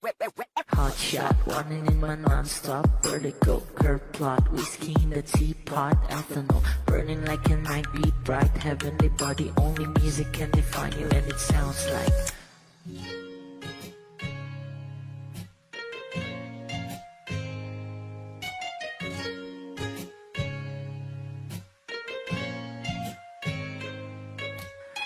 Hot shot, running in my non-stop vertigo. Curve plot, whiskey in the teapot. Ethanol, burning like a night beat bright. Heavenly body, only music can define you, and it sounds like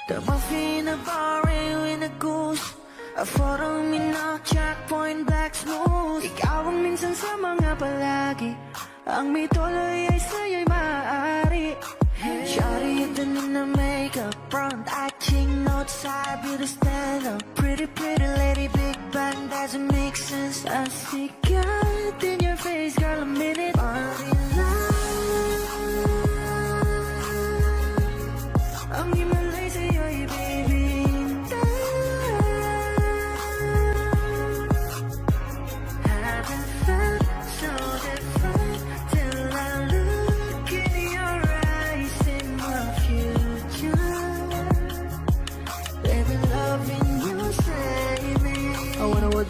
the muffin, a bar, in a goose. A photo minok, checkpoint, black smooth. Ikaw ang minsan sa mga palagi. Ang may tuloy ay sa'yo'y maaari. Shawty, you done in the makeup, front acting, outside, beauty stand up. Pretty, pretty lady, big bang, doesn't make sense. I see God in your face, girl, a minute. Party life. Ang himalay sa'yo'y baby.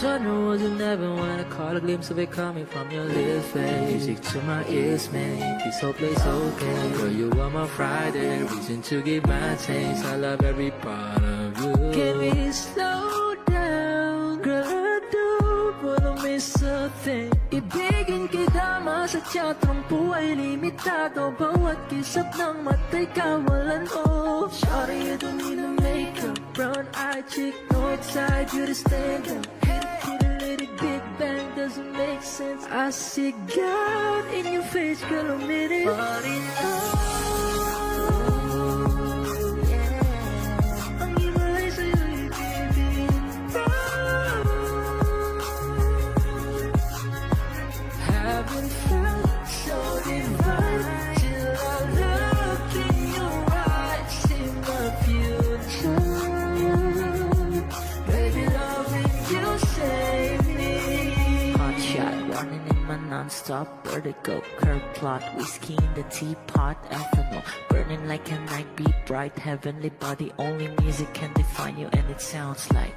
Genre wasn't never when I caught a glimpse of it coming from your lips, babe. Music to my ears, man. This whole place okay. Girl, you are my Friday, reason to give my taste. I love every part of you. Can we slow down? Girl, I don't wanna miss a thing. Ibigin kita, masadya trangpo ay limitado. Bawat kisap ng mata'y kawalan mo. Shawty, you don't need a makeup. Brown eye chick, north side, you to stand up. Big bang doesn't make sense. I see God in your face, girl, a minute. But in love, yeah. Ang himalay sa'yo'y baby. Haven't felt so divine till I look in your eyes, in the future. Baby, loving you save me. Running in my non-stop vertigo. Curve plot, whiskey in the teapot. Ethanol, burning like a night beat bright. Heavenly body, only music can define you, and it sounds like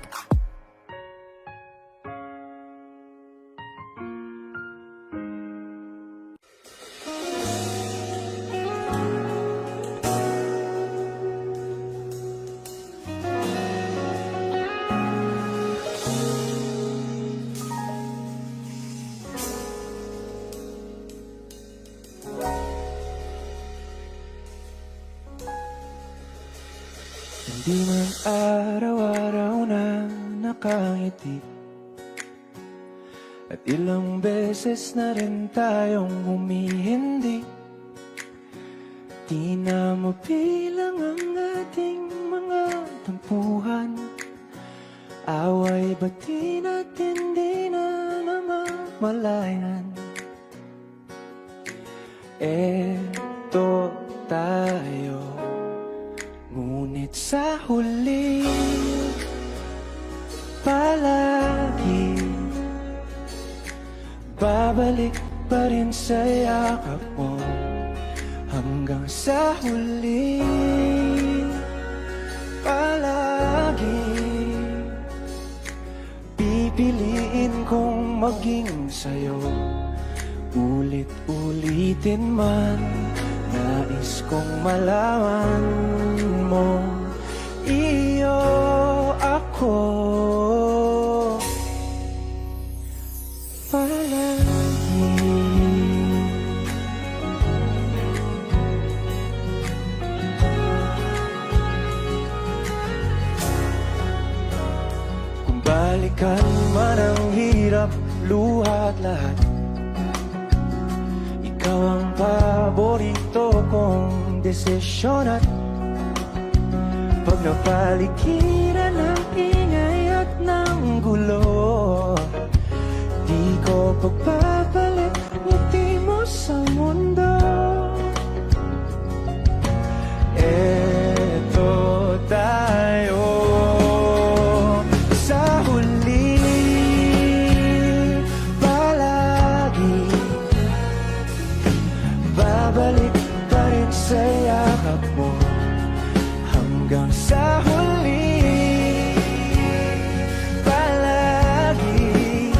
Hindi man araw-araw na nakangiti, at ilang beses na rin tayong humihindi. Di na mabilang ang ating mga tampuhan. Away ba't di natin di na namamalayan? Eto tayo, ngunit sa huli palagi babalik pa rin sa yakap mo. Hanggang sa huli palagi pipiliin kong maging sa'yo. Ulit-ulitin man, nais kong malaman mo, iyo ako palagi. Kung balikan man ang hirap, luha at lahat, ikaw ang paborito kong desisyon. At pag napaligiran ng ingay at ng gulo, di ko pagpapalit ngiti mo sa mundo. Eto tayo sa huli palagi, babalik pa rin sa yakap mo. Hanggang sa huli palagi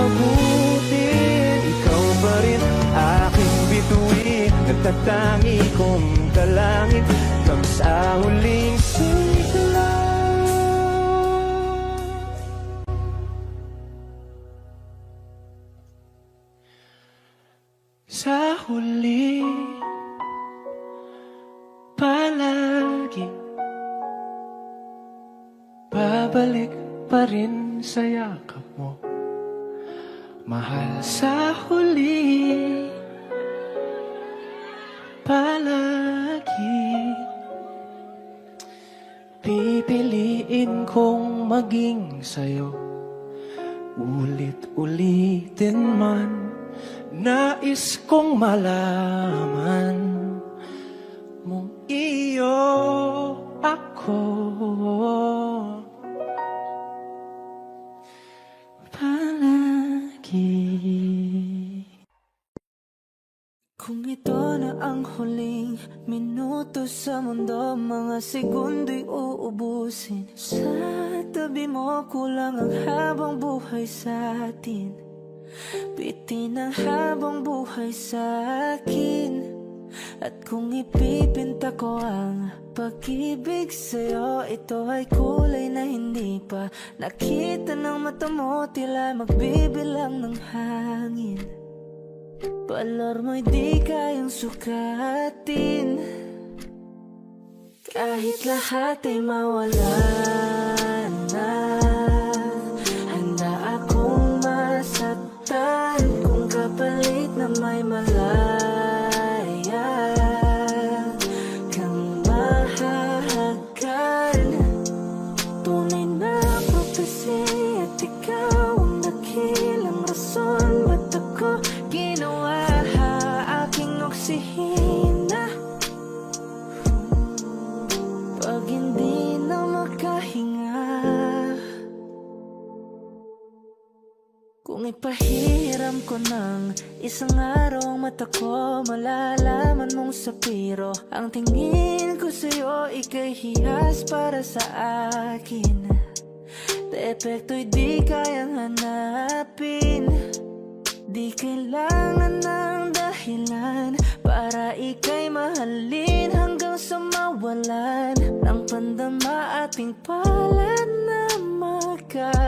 abutin. Ikaw pa rin aking bituin, nagtatangi kong dalangin hanggang sa huling sigla. Sa huli, palagi babalik pa rin sa yakap mo, mahal. Sa huli, palagi pipiliin kong maging sa'yo, ulit-ulitin man. Nais kong malaman mong iyo ako. Kung ito na ang huling minuto sa mundo, mga segundo'y uubusin. Sa tabi mo kulang ang habang buhay sa atin, bitin ang habang buhay sa akin. At kung ipipinta ko ang pag-ibig sa'yo, ito ay kulay na hindi pa nakita ng mata mo, tila magbibilang ng hangin. Palor mo'y di kayang sukatin, kahit lahat ay mawala na. Handa akong masaktan kung kapalit na may malaya kang mahahagan. Tunay na prophecy at ikaw ang dakilang rason ba't ako ginawa aking oksihina. Pag hindi na makahinga, kung ipahiram ko ng isang araw ang mata ko, malalaman mong sapiro ang tingin ko sa'yo, ika'y hiyas para sa akin. Depekto'y di kayang hanapin, di kailangan ng dahilan para ika'y mahalin hanggang sa mawalan ng pandama ating palad na magkakilala.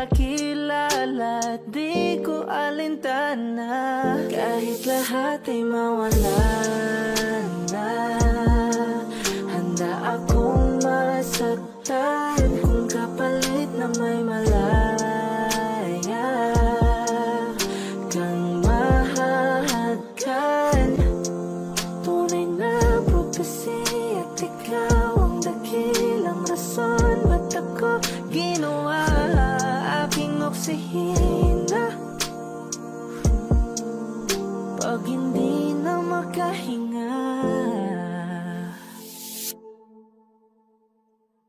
Di ko alintana kahit lahat ay mawalan na. Handa akong masaktan kung kapalit na may malaya kang mahahagan. Tunay na prophecy at ikaw ang dakilang rason ba't ako ginawa aking oksihina. Pag hindi na makahinga,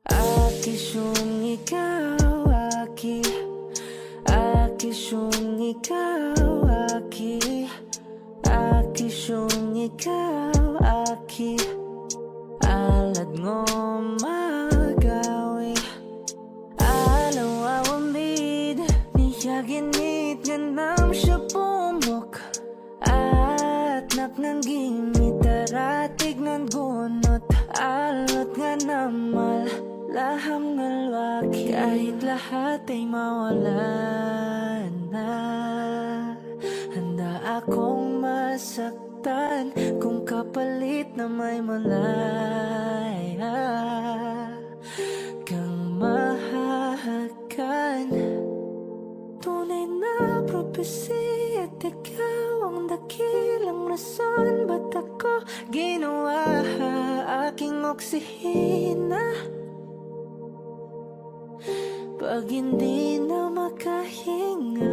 akisyong ikaw, akisyong ikaw, akisyong ikaw, alad ngo magawi, alaw awamid, niyaginit ganam siya pumok, at naknangging mitaratig ng gunot, alot nga namal laham ngalwaki. Kahit lahat ay mawalan na, handa akong masaktan kung kapalit na may malaya kang mahahagan. Tunay na prophecy at ikaw ang dakilang rason ba't ako ginawa aking oksihina. Pag hindi na makahinga,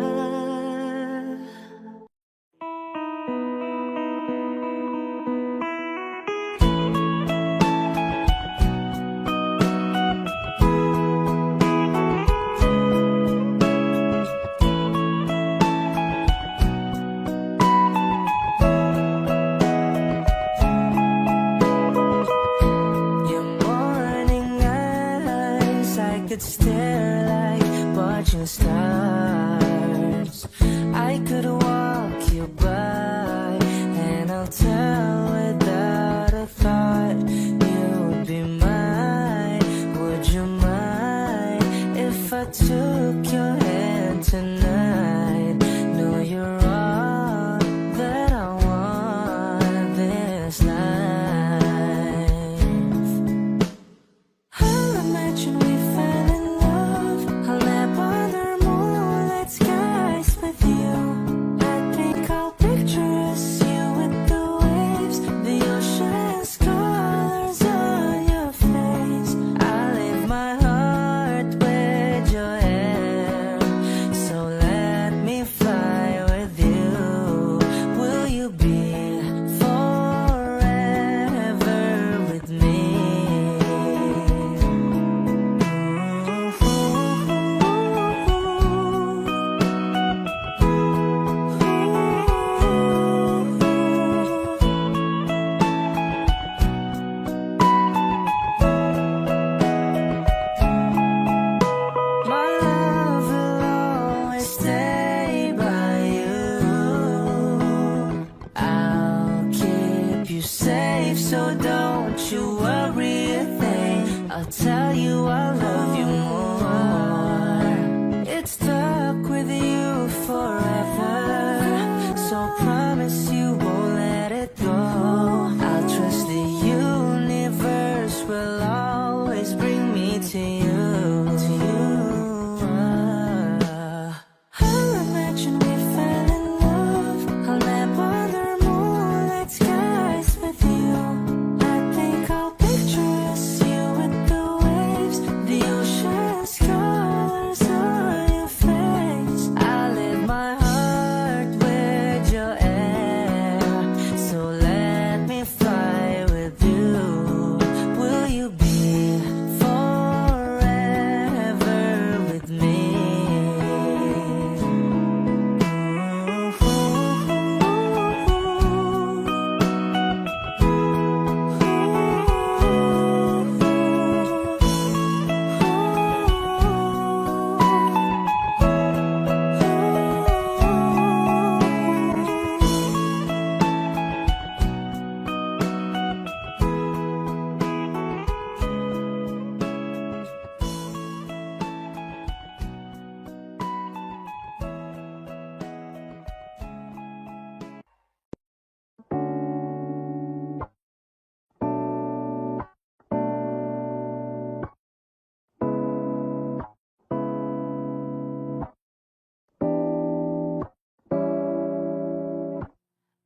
could stare like watching stars.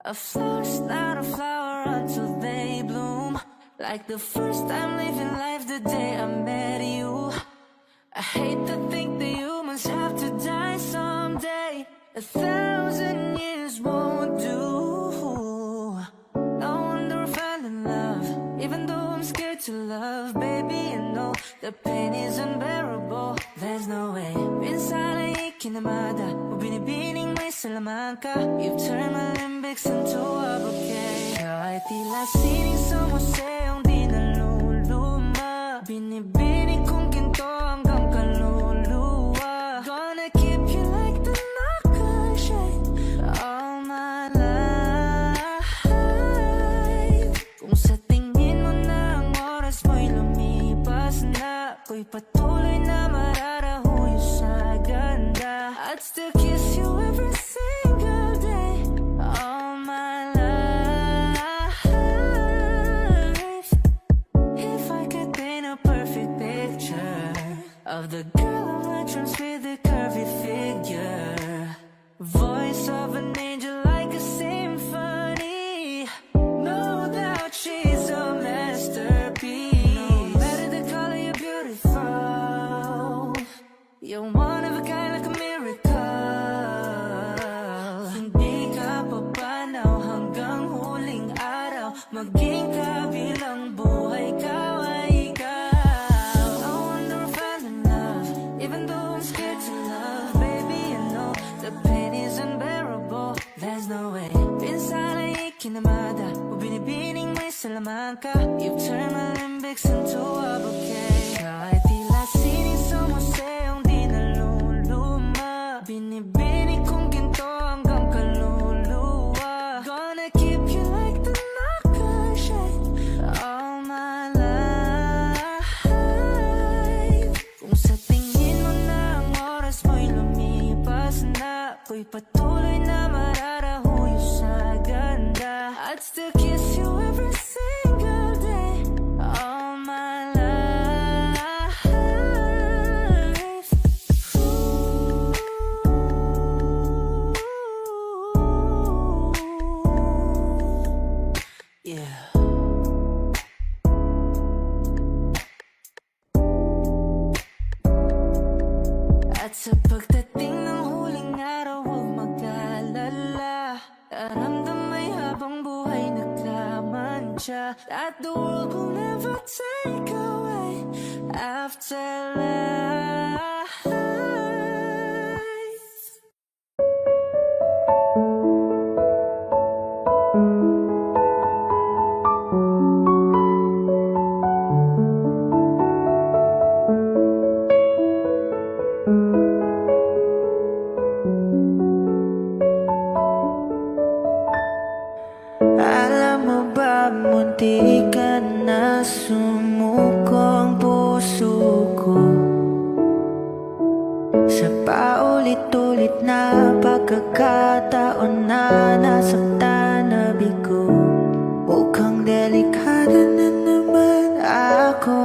A flower's not a flower until they bloom. Like the first time living life the day I met you. I hate to think that humans have to die someday. 1,000 years won't do. No wonder I fell in love, even though I'm scared to love. Baby, I know the pain is unbearable. There's no way. Pinsala ikinamada, o binibining may salaman ka. You've turned my limbics into a bouquet. Kahit tila sining sumusayong di naluluma. Binibining kong ginto hanggang kaluluwa. Gonna keep you like the nakashay all my life. Kung sa tingin mo na ang oras mo'y lumipas na, ako'y patuloy na mararahuyo sa ganda. I'd still kiss you every single day all my life. If I could paint a perfect picture of the girl of my dreams with a curvy figure, voice of an angel like a symphony. No doubt she's a masterpiece. No matter the color, you're beautiful. You're one of a kind like a miracle. Hindi ka papanaw hanggang huling araw. Maging kabilang buhay ka ay ikaw. No wonder I fell in love, even though I'm scared to love. Baby, I know the pain is unbearable. There's no way. Pinsala ikinamada, o binibining may salaman ka. You've turned my limbics into a bouquet. Kahit tila sining sumusayong di naluluma. Binibining kong ginto hanggang kaluluwa. Gonna keep you like the nakashay all my life. Kung sa tingin mo na ang oras mo'y lumipas na, ako'y patuloy na mararahuyo sa ganda. I'd still kiss you every single day all my life. Yeah. At sa pagdating ng huling araw, huwag mag-alala. Daramdamay habang buhay naglaman siya, that the world will never take away after life. Alam mo ba, munti ka na sumuko ang puso ko sa paulit-ulit na pagkakataon na nasaktan na bigo. Mukhang delikado na naman ako.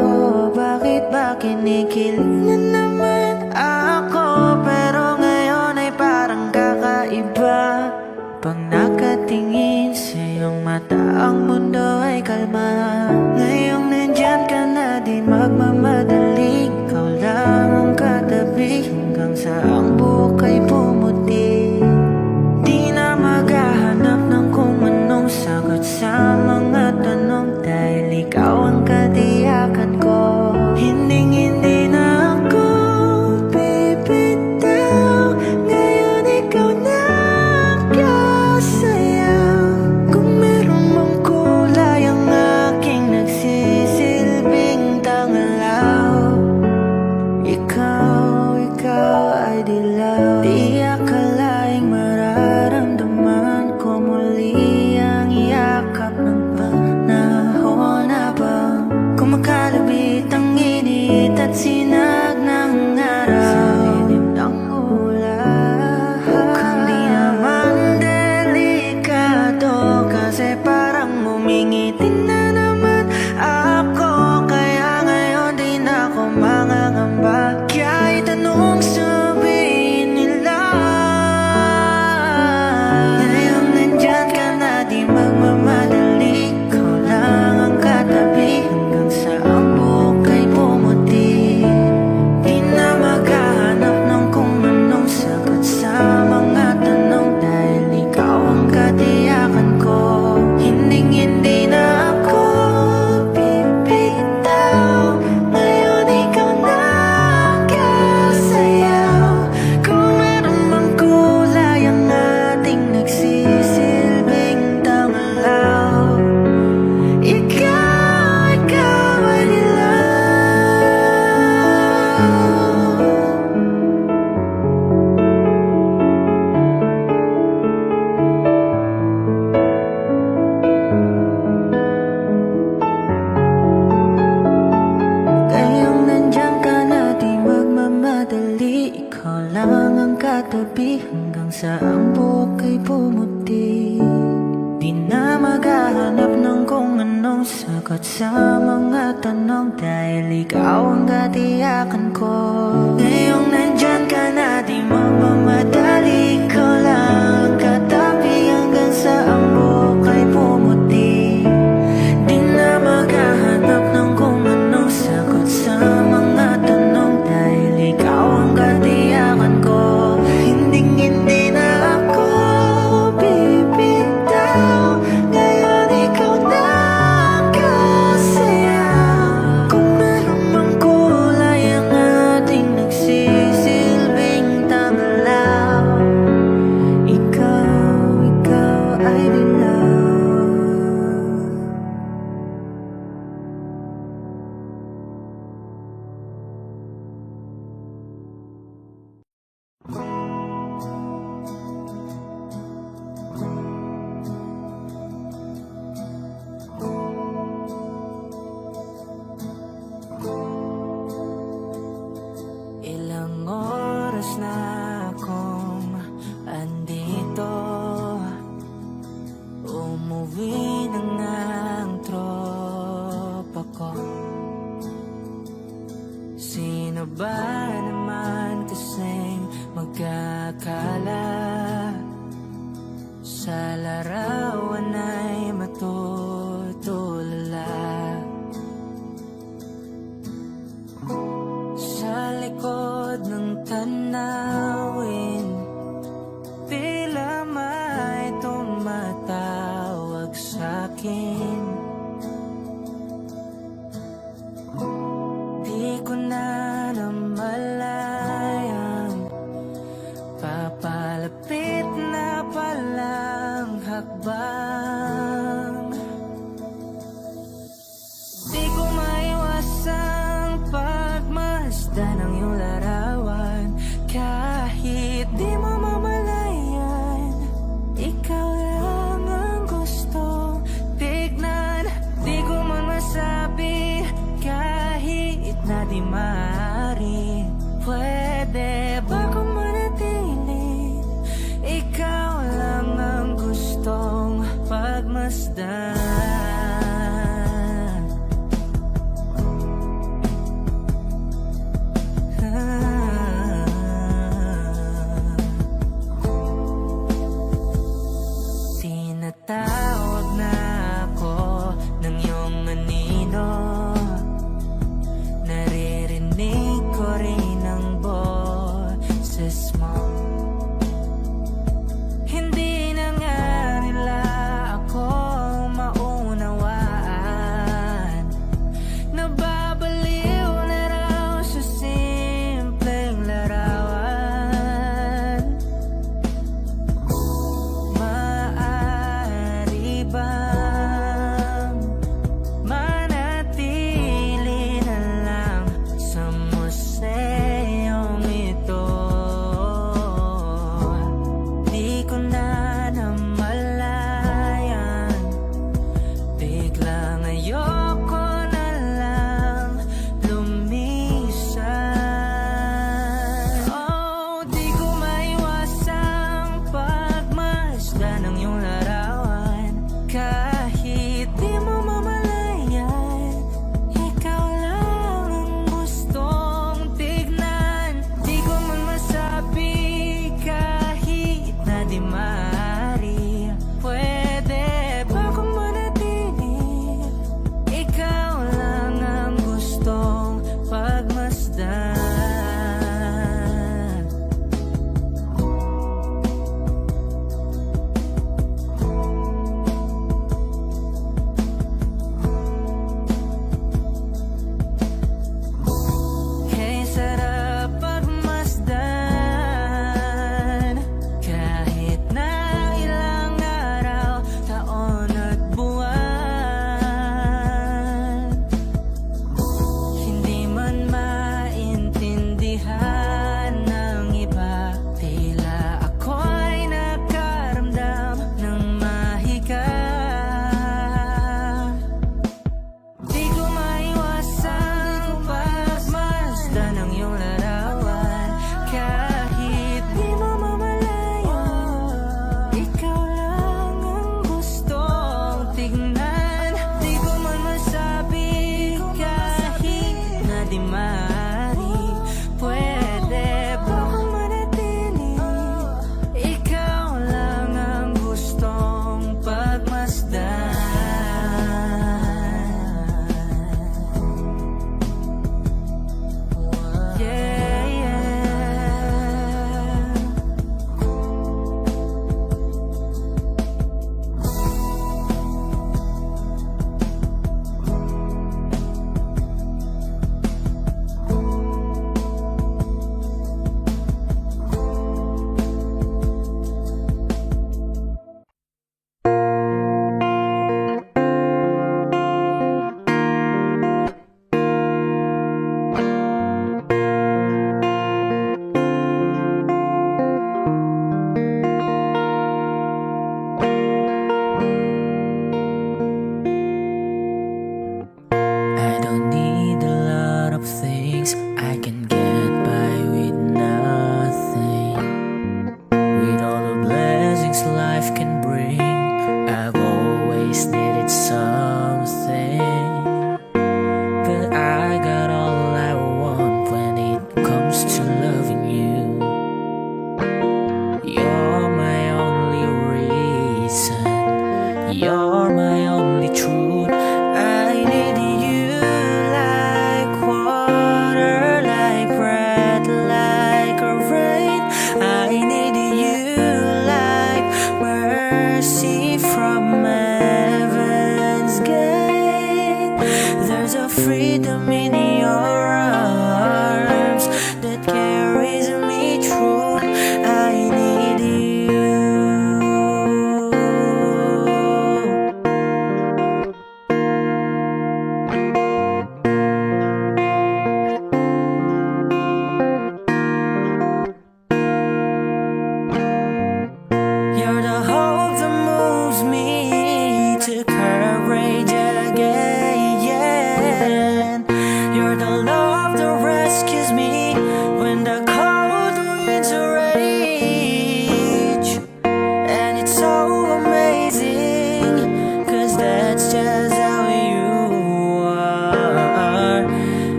Bakit ba kinikilig na naman ako? Pero ngayon ay parang kakaiba. Pag nakatingin sa iyong mata, ang mundo ay kalma. Ngayong nandyan ka na, di magmamadali. Ikaw lang ang katabi hanggang sa ang buhok ay pumuti. Di na maghahanap ng kung anong sagot sa mga tanong, dahil ikaw ang katiyakan ko. Hinding-hindi na ako bibitaw. Ngayon ikaw na saya. Kung meron mang kulay ang aking sa ang buhok ay pumuti. Di na maghahanap ng kung anong sagot sa mga tanong, dahil ikaw ang katiyakan ko. Ngayong nandyan ka na, di magmamadali, ko lang katabi hanggang sa ang buhok ay pumuti. Di na maghahanap ng kung anong sagot sa mga tanong, dahil ikaw ang katiyakan ko. Hindi na ako bibitaw, ngayon ikaw na ang kasaya. Kung meron mang kulay ang ating nagsisilbing tanglaw, ikaw ay dilaw. Ilang oras na akong andito, umuwi na nga ang tropa ko. Sino ba naman kasing magkakala sa larawan ay matutulala? Sa likod ng tanawin, tila may tumatawag sa'kin. Di ko na namalayang papalapit na palang hakbang. Di ko maiwasang pagmasdan ng iyong larawan, kahit di mo mamalayan. Ikaw lang ang gusto tignan. Di ko man masabi kahit na di maaari. Pwede ba kung manatili? Ikaw lang ang gustong pagmasdan. Tinatawag na ako ng iyong anino, naririnig ko rin ang boses mo. Hindi na nga nila ako maunawaan, nababaliw na raw sa simpleng larawan. Maaari bang manatili na lang sa museyong ito? Di ko na namalayan, biglang ayoko na lang lumisan. Oh, di ko maiwasang pagmasdan ng iyong larawan, kahit di mo mamalayan. Ikaw lang ang gustong tignan. Di ko man masabi kahit na di maaari. Pwede ba kung manatili? Ikaw lang ang gustong pagmasdan. Kay sarap pagmasdan, kahit na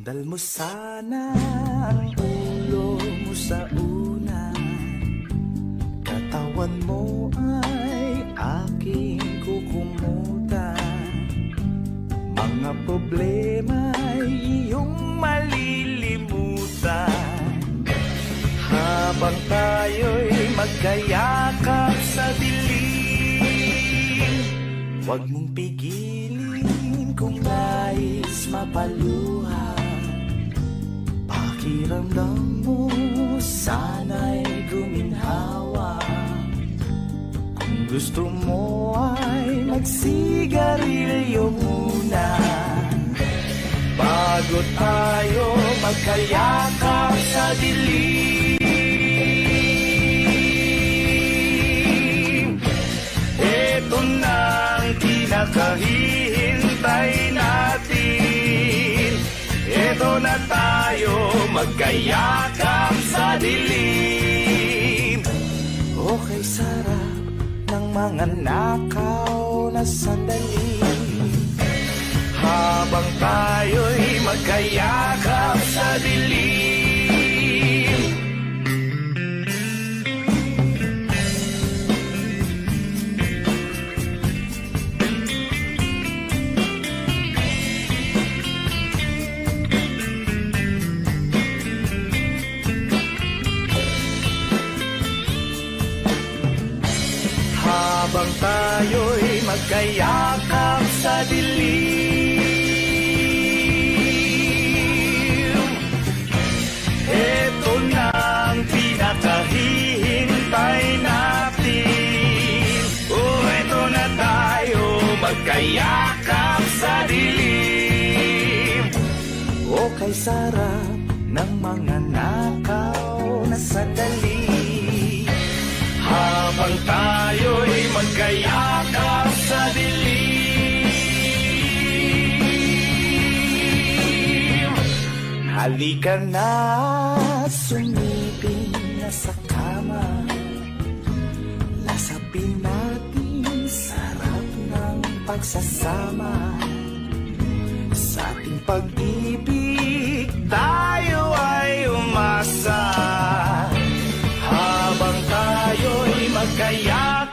Sandal mo sana ang ulo mo sa unan, katawan mo ay aking kukumutan. Mga problema'y iyong malilimutan, habang tayo'y magkayakap sa dilim. Huwag mong pigilin kung nais mapaluha, pakiramdam mo sana'y guminhawa. Kung gusto mo ay magsigarilyo muna, bago tayo magkayakap sa dilim. Ito na ang kinakahihintay natin, ito na tayo magkayakap sa dilim. Okay, sarap ng mga nakaw na sandali, habang tayo'y magkayakap sa dilim. Habang tayo'y magkayakap sa dilim, eto na ang pinakahihintay natin. Oh, eto na tayo magkayakap sa dilim. O kay sarap ng mga nakaw na sandali, habang tayo'y magkayakap sa dilim. Halika na, sumipin na sa kama, lasapin natin sarap ng pagsasama. Sa ating pag-ibig tayo ay umasa, habang tayo'y magkayakap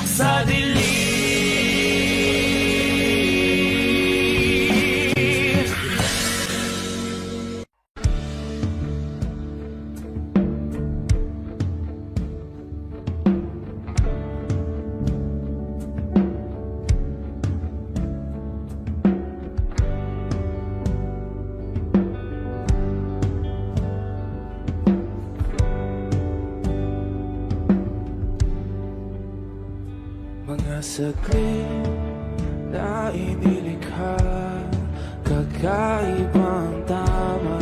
sa dilim. Mga saglit na inilikha, kakaibang tama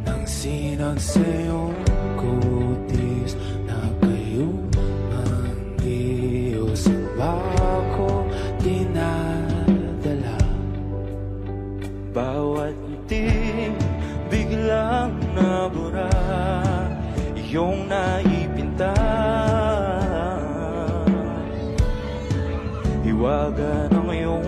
nang sinag sa iyong kutis na kayong ang Diyos ang bako dinadala. Bawat itim biglang nabura, iyong naipinta. Hiwaga ng iyong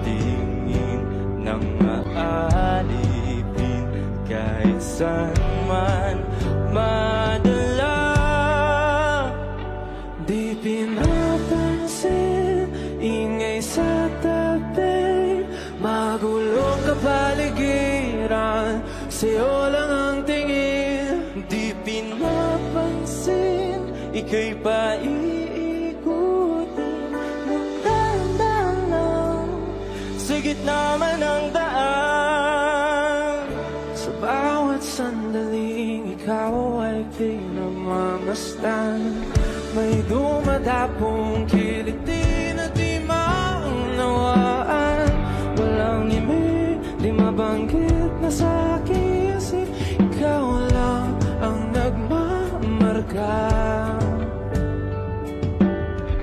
tingin nang maalipin, kahit saan man madala. Di pinapansin, ingay sa tabi, magulong kapaligiran, sa'yo lang ang tingin. Di pinapansin, ika'y paiikutin ng dahan-dahan lang, sa gitna man ng daan. Sa bawat sandaling ikaw ay pinamamasdan, may dumadapong kiliti na di maunawaan. Walang ibig, di mabanggit na sa aking isip, ikaw lang ang nagmamarka.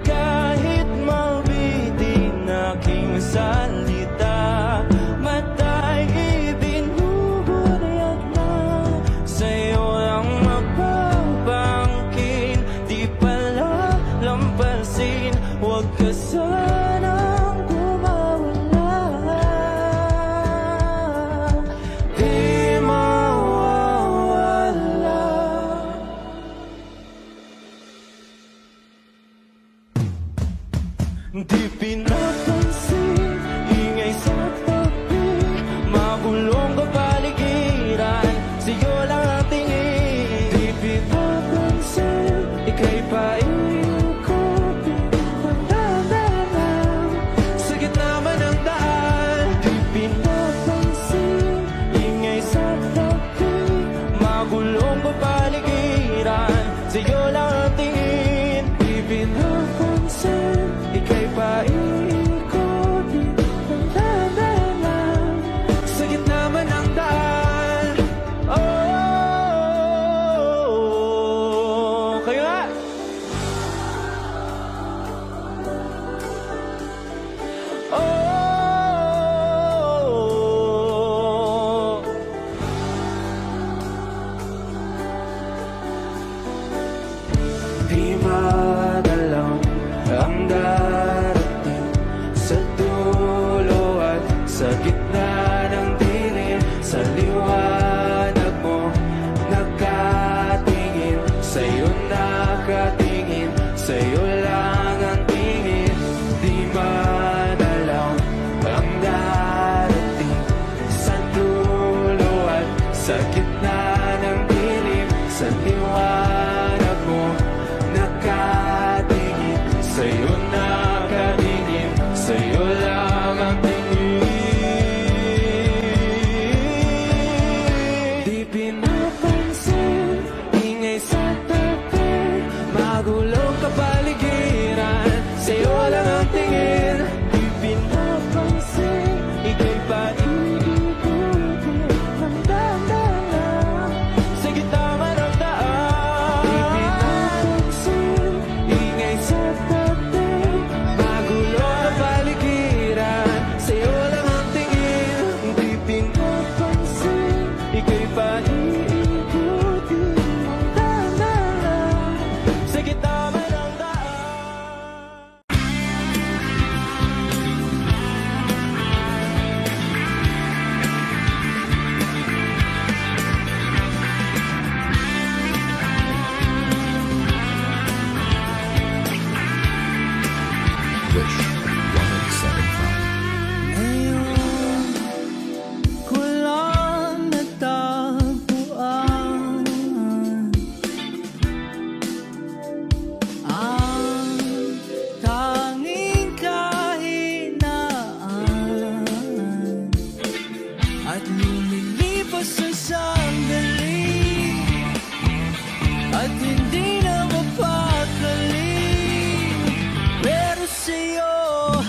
Kahit mabitin aking salita, mata'y ibinubunayag na, sa'yo lang magpapangkin, di pala lampasin Huwag ka sanang kumawala. Di mawawala. Di pinapansin, ingay sa tabi, magulong kapaligiran, sa'yo lang ang tingin. Di pinapansin, ika'y paikot-ikot, magdadaan sa gitna man ng daan. Di pinapansin, ingay sa tabi, magulong kapaligiran, sa'yo lang ang tingin. Di pinapansin, ika'y paikot-ikot, magdadaan sa gitna man ng daan. Oh, kayo nga! Oh, di madalaw ang darating sa dulo at sa gitna ng dilim. Sa liwanag mo nakatingin, sa'yo nakatingin, sa'yo lang ang tingin. Di madalaw ang darating sa dulo at sa gitna ng dilim. Sa liwanag mo nakatingin, sa'yo nakatingin, sa'yo lang ang tingin. Di pinapansin, ingay sa tabi, magulong kapaligiran, sa'yo lang ang tingin. Di pinapansin, ika'y paikot-ikot, magdadaan sa gitna man ng daan. Di pinapansin, ingay sa tabi, magulong kapaligiran, sa'yo lang ang tingin. Di pinapansin, ika'y paikot-ikot, magdadaan sa gitna man ng daan. Wish 107.5. Ngayon ko lang natagpuan ang tanging kahinaan at lumilipas sa sandali at hindi na mapakali. Pero sa'yo,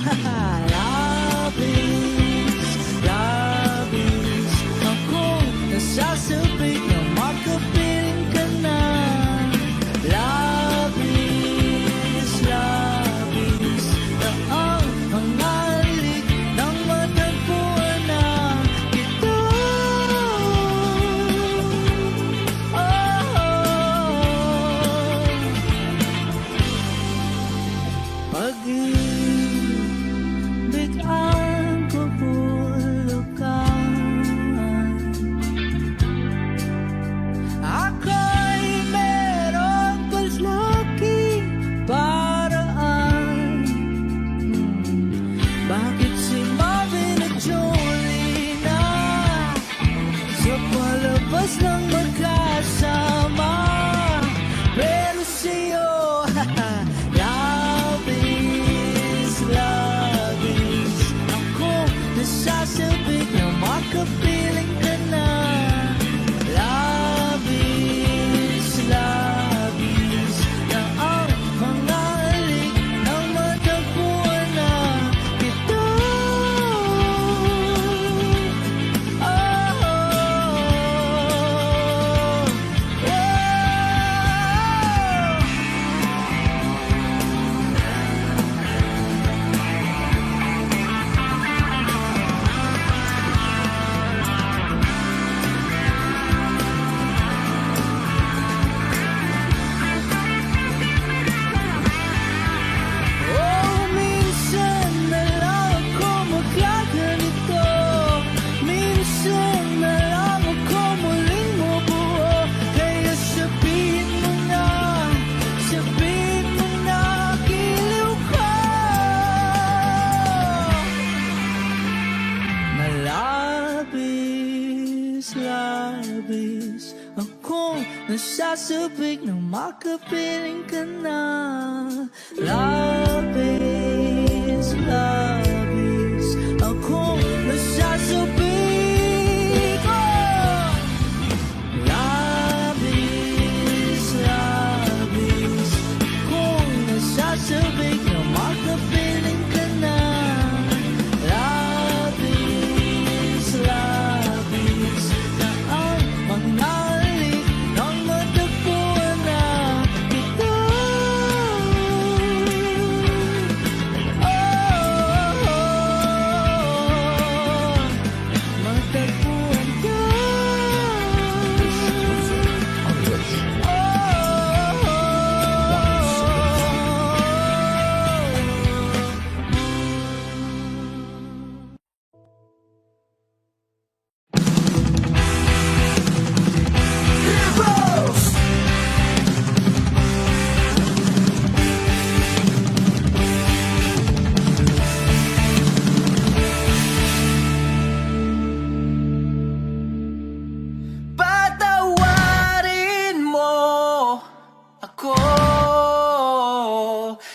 labis, labis akong nasasabik na makapiling ka na. Labis, labis na ang pangalik ng matagpuan na ito. Pag-ibig ang kabulukan, ako'y merong paslaking paraan. Bakit si Marvin at Jolie na sa palabas lang magkasama? Pero sa'yo, labis, nasasabik nang makapiling ka na. Labis, labis, akong nasasabik. Oh! Labis, labis, akong nasasabik nang makapiling ka na. Labis, labis, na ang mga halik nang matagpuan na kita. Matagpuan ka. Patawarin mo ako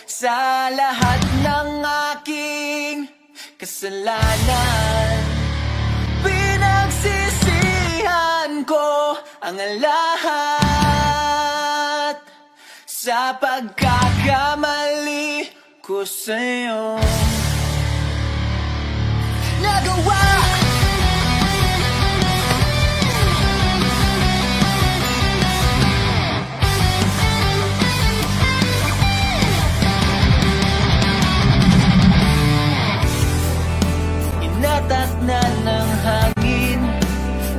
sa lahat ng aking kasalanan. Pinagsisihan ko ang lahat sa pagkakamali ko sa'yo. Nagawa inatat na ng hangin,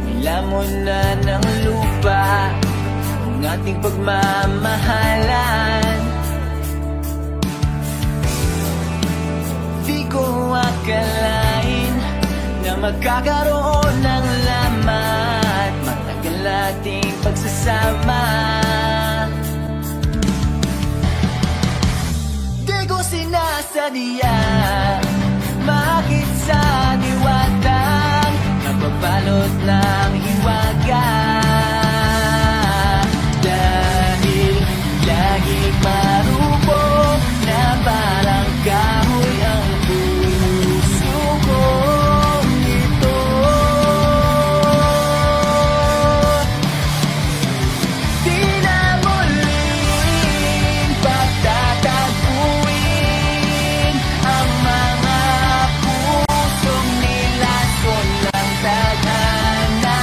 nilamon na ng lupa ang ating pagmamahalan. Di ko akalain na magkakaroon ng lamat matagal nating pagsasama. Di ko sinasadya, bakit sa diwatang napabalot ng hiwaga? Dahil lagi marupok na parang kahoy ang puso kong ito. Di na muling pagtatagpuin ang mga pusong nilason ng tadhana.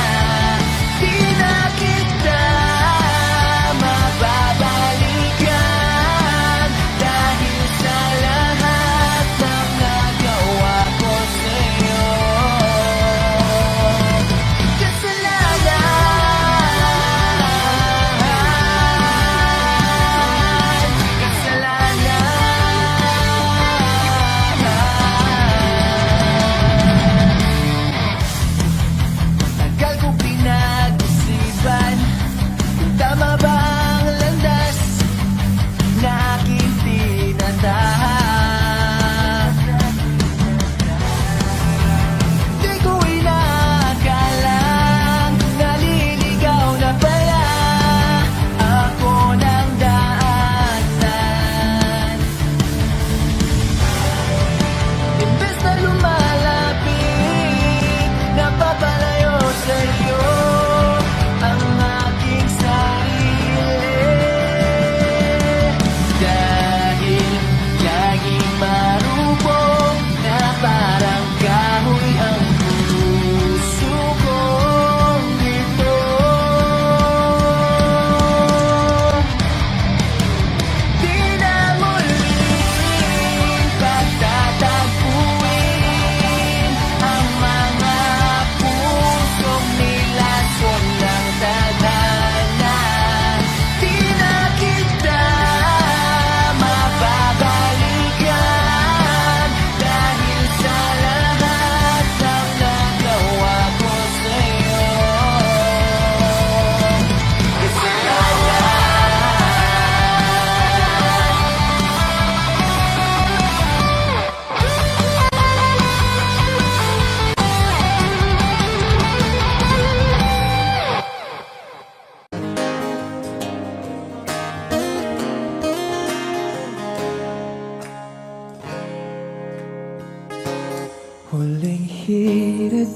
huling hirit.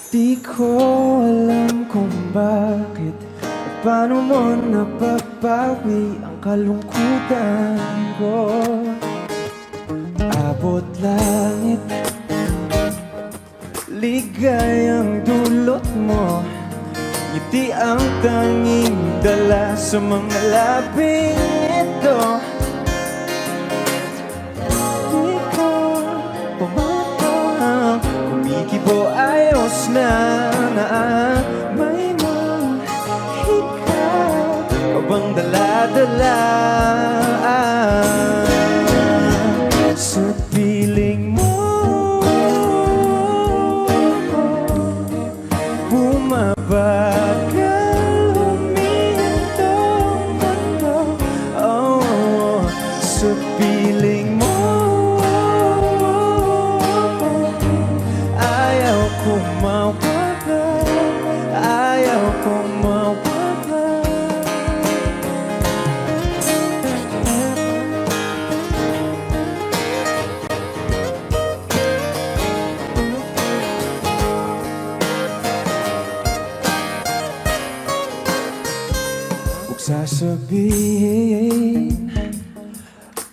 Di ko alam kung bakit at paano mo napapawi ang kalungkutan ko. Abot langit, ligayang dulot mo, ngiti ang tanging dala sa mga labing ito. Di ko pumatang, kumikibo ayos na may mahika ka bang dala-dala sa piling mo. Bumabagal huminto mundo, oh, sa piling mo. Ayaw kong mawala, ayaw kong mawala. Huwag sasabihin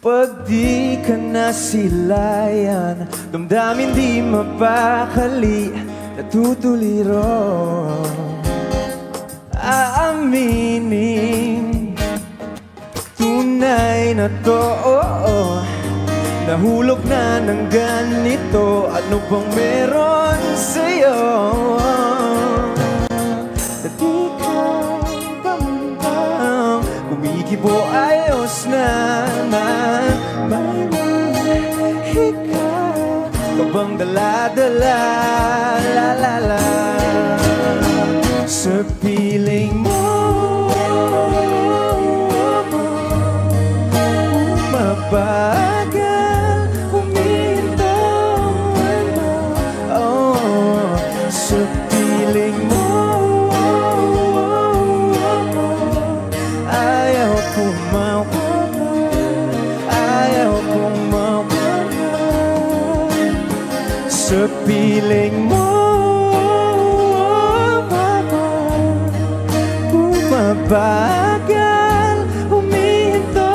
pag di ka nasilayan, damdamin di mapakali, natutuliro. Aaminin, tunay na to, nahulog na ng ganito. Ano bang meron sa'yo? Na di ka bambang, kumikibo ayos na may mahika ka bang dala-dala, la-la-la sa piling mo. Mabagal huminto mo, oh, sa piling mo. Ayaw kong mawala, ayaw kong mawala sa piling mo. Bumabagal huminto,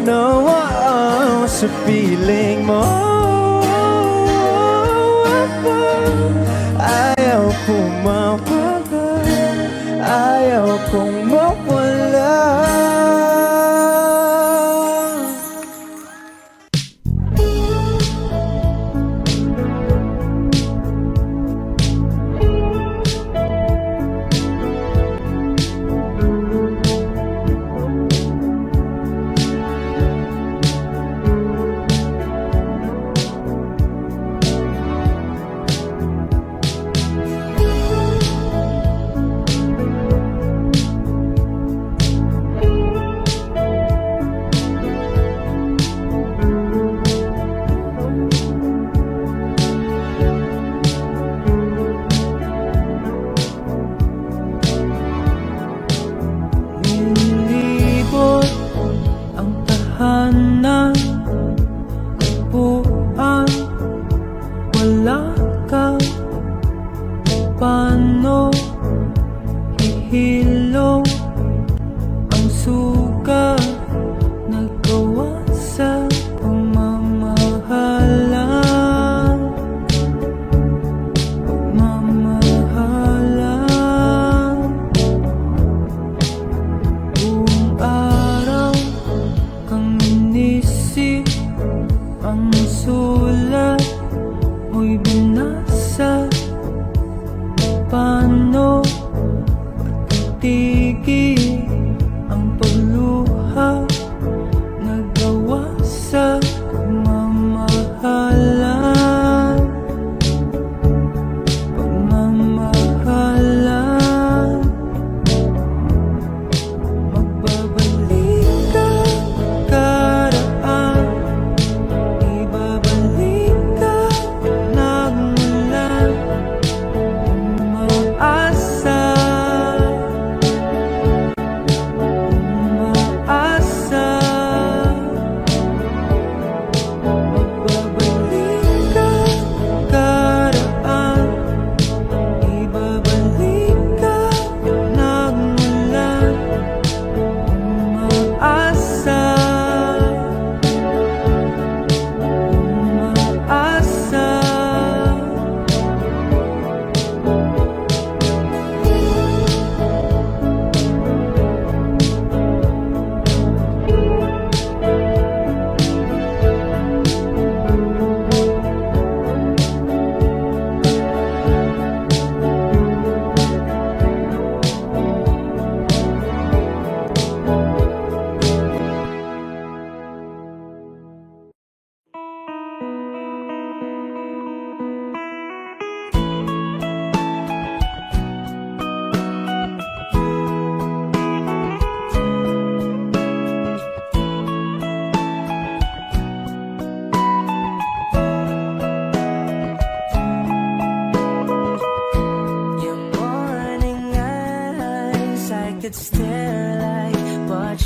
no, oh, sa piling mo. Ayaw kong mawala, ayaw kong mawala.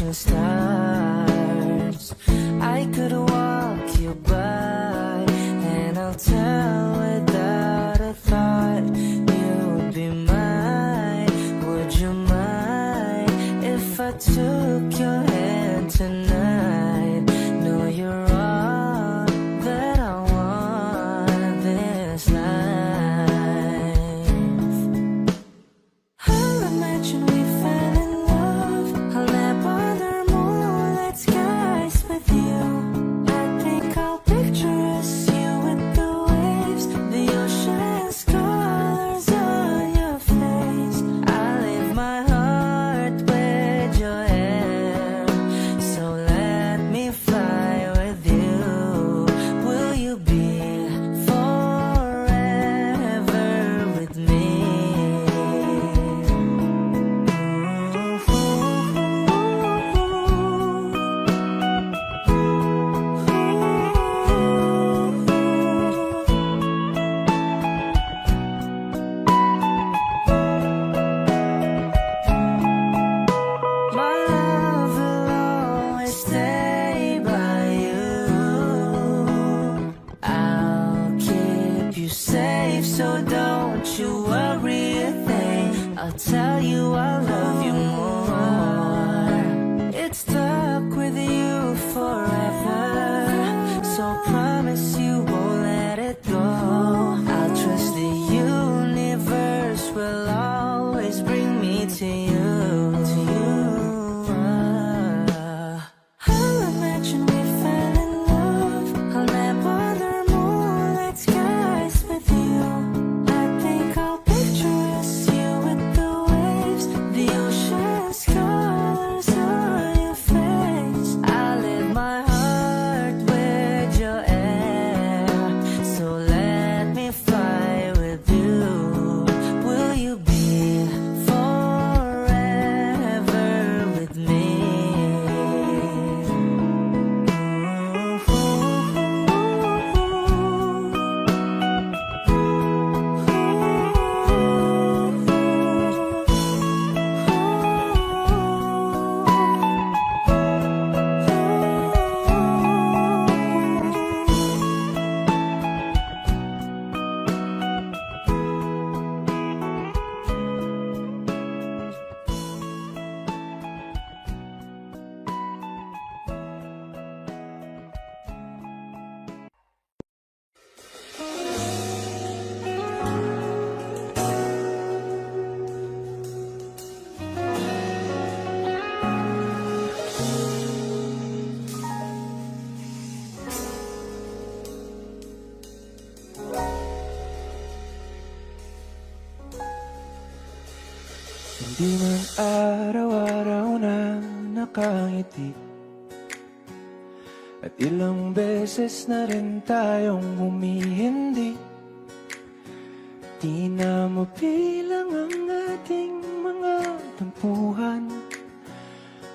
the stars. I could walk you by, and I'll tell without a thought you'd be mine. Would you mind if I took your hand tonight? No, you're all that I want this life. I'll imagine we fell in love. I'll nap under moonlit skies with you. I think I'll picture us, you with the waves, the ocean's colors on your face. I leave my heart with your hair, so let me fly with you. Will you be forever with me? My love will always stay by you. I'll keep you safe, so don't you worry a thing. I'll tell you I love you more. It's stuck with you forever, so promise you won't let it go. I'll trust the universe will always bring me to you. I'll imagine we fell in love. I'll nap under moonlit skies with you. I think I'll picture us, you with the waves, the ocean's colors on your face. I live my heart with your air, so let me fly with you. Will you be forever with me? Hindi man araw-araw na nakangiti, at ilang beses na rin tayong humihindi. Di na mabilang ang ating mga tampuhan.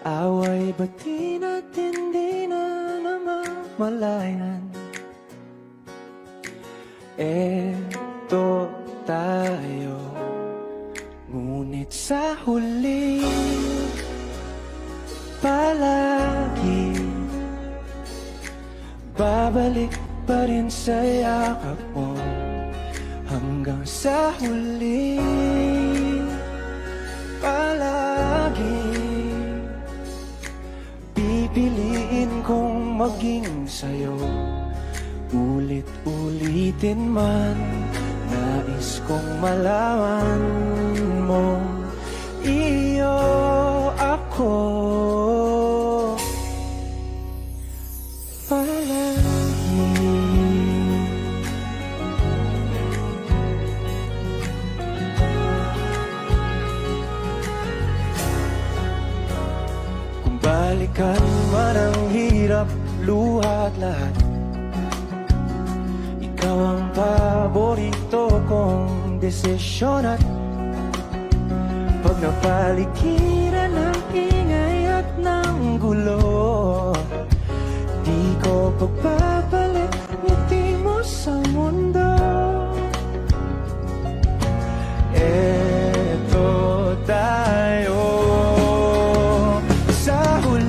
Away ba't di natin di na namamalayan? Eto tayo, ngunit sa huli palagi babalik pa rin sa yakap mo. Hanggang sa huli palagi pipiliin kong maging sa'yo. Ulit-ulitin man, nais kong malaman mo, iyo ako palagi. Kung balikan man ang hirap, luha at lahat, ikaw ang paborito kong desisyon. At pag napaligiran ng ingay at ng gulo, di ko pagpapalit ngiti mo sa mundo. Eto tayo sa huli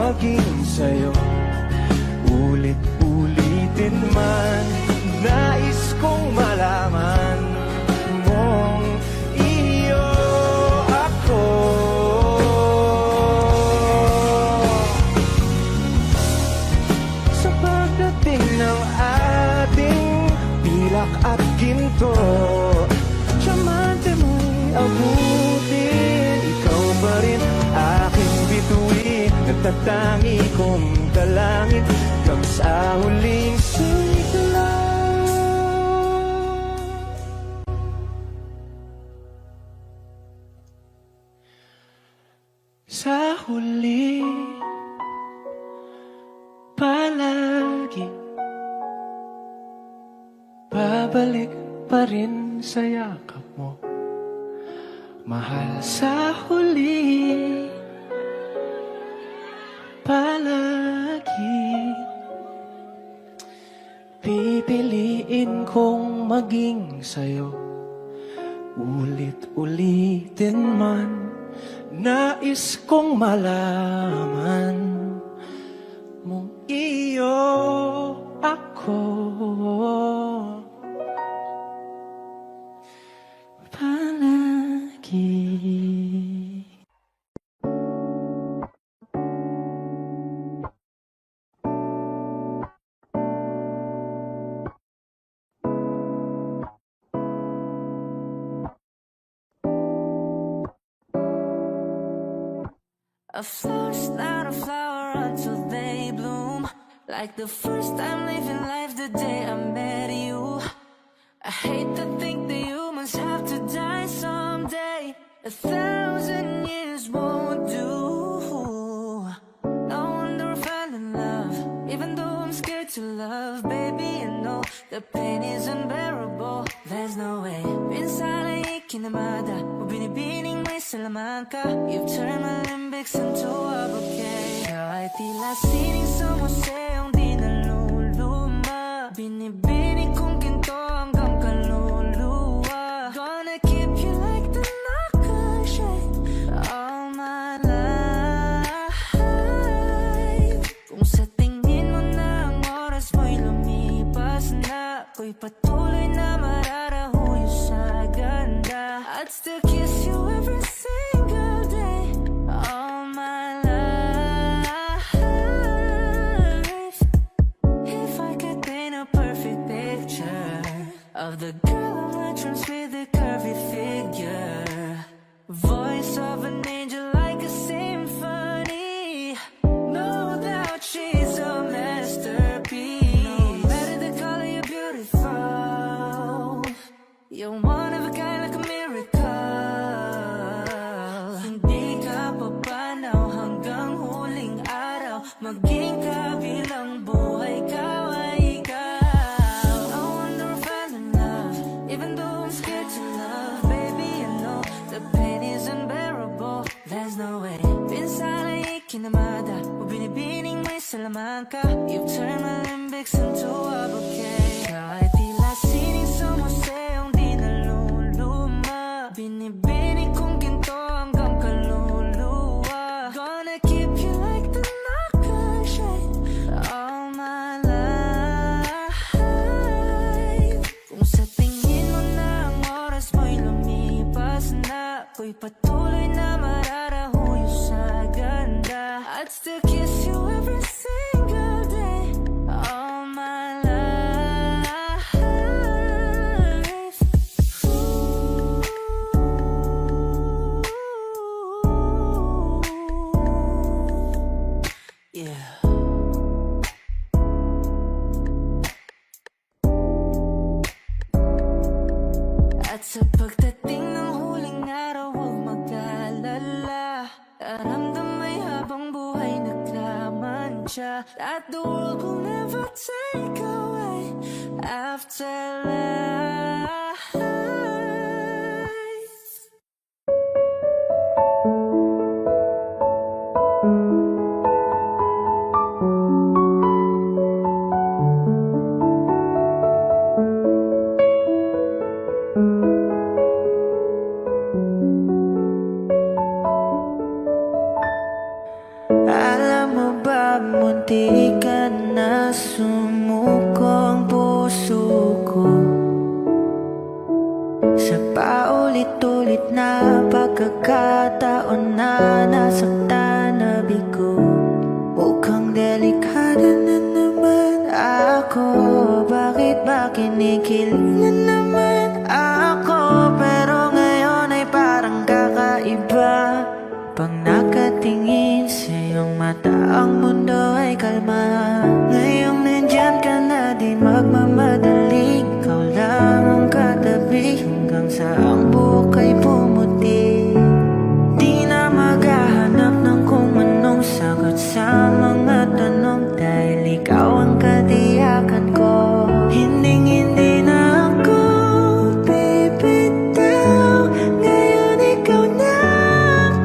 maging sa'yo. Ulit-ulitin man, nais kong malaman mong iyo ako. Sa pagdating ng ating pilak at ginto, diamante mo'y abutin. Ikaw pa rin aking bituin, nagtatangi kong dalangin hanggang sa huling sigla. Sa huli, palagi babalik pa rin sa yakap mo, mahal. Sa huli, palagi pipiliin kong maging sa'yo. Ulit-ulitin man, nais kong malaman mong iyo ako. Palagi. A flower's not a flower until they bloom. Like the first time living life the day I met you. I hate to think that humans have to die someday. 1,000 years won't do. No wonder I fell in love, even though I'm scared to love. Baby, I know the pain is unbearable. There's no way. Pinsala ikinamada, o binibining may salamanca. You've turned my limbics into a bouquet. Kahit tila sining sa museong di naluluma, binibining kong ginto hanggang kaluluwa. Gonna keep you like the nakashay all my life. Kung sa tingin mo na ang oras mo'y lumipas na, ako'y patuloy na mararahuyo sa ganda. I'd still kiss you every single day all my life. If I could paint a perfect picture of the girl on my dreams with a curvy figure, voice of an angel like a symphony, no doubt she's a masterpiece. No matter the color, you're beautiful. You're one of a kind, like a miracle. Hindi ka papanaw hanggang huling araw, maging kabilang buhay ka ay ikaw. No wonder I fell in love, even though I'm scared to love. Baby, I know the pain is unbearable. There's no way. Pinsala ikinamada, o binibining may salamanca. You've turned my limbics into a bouquet. Kahit tila sining sa museong di naluluma, binibining kong ginto hanggang kaluluwa. Gonna keep you like the nakashay all my life. Kung sa tingin mo na ang oras mo'y lumipas na, ako'y patuloy na mararahuyo sa ganda. I'd still kiss you every single day all my life. Yeah. At sa pagdating ng huling araw, huwag mag-alala. Daramdamay habang buhay nagkamantya, that the world will never take away after life. Alam mo di ka na sumuko ang puso ko sa paulit-ulit na pagkakataon na nasaktan na bigo. Mukhang delikado na naman ako. Bakit ba kinikilig na naman ako? Pero ngayon ay parang kakaiba. Pag nakatingin sa iyong mata, ang mundo ay kalma. Ngayong nandyan ka na, di magmamadali. Ikaw lang ang katabi hanggang sa ang buhok ay pumuti. Di na maghahanap ng kung anong sagot sa mga tanong, dahil ikaw ang katiyakan ko. Hindi na ako bibitaw. Ngayon ikaw na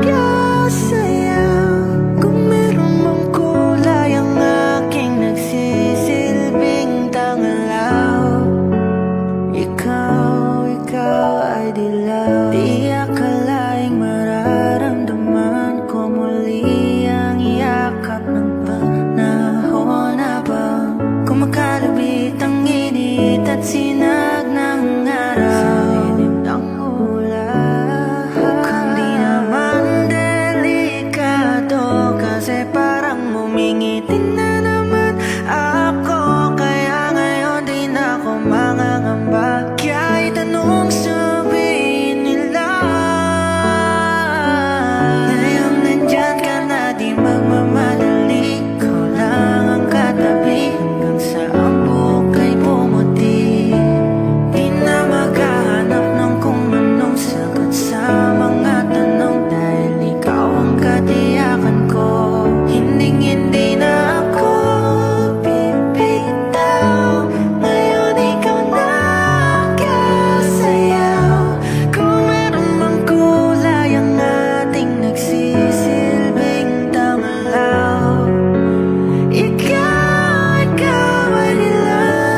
kasayaw. Kung meron mang kulay ang aking nagsisilbing tangalaw, ikaw ay dilaw. Di akalaing mararamdaman ko muli ang yakap ng panahon habang kumakalabit ang init at sinag ng araw sa ilim ng ulan. Mukhang di naman delikado, kasi parang umingiti na naman ako. Kaya ngayon di na ako mangangamba. Kahit anong sabihin nila, ngayon nandyan ka na, di magmamadali. Ikaw lang ang katabi hanggang sa ang buhok ay pumuti. Di na maghahanap ng kung anong sagot sa mga tanong, dahil ikaw ang katiyakan ko. Hindi na ako bibitaw. Ngayon ikaw na kasayaw. Kung meron mang kulay ang ating nagsisilbing tangalaw, ikaw ay dilaw.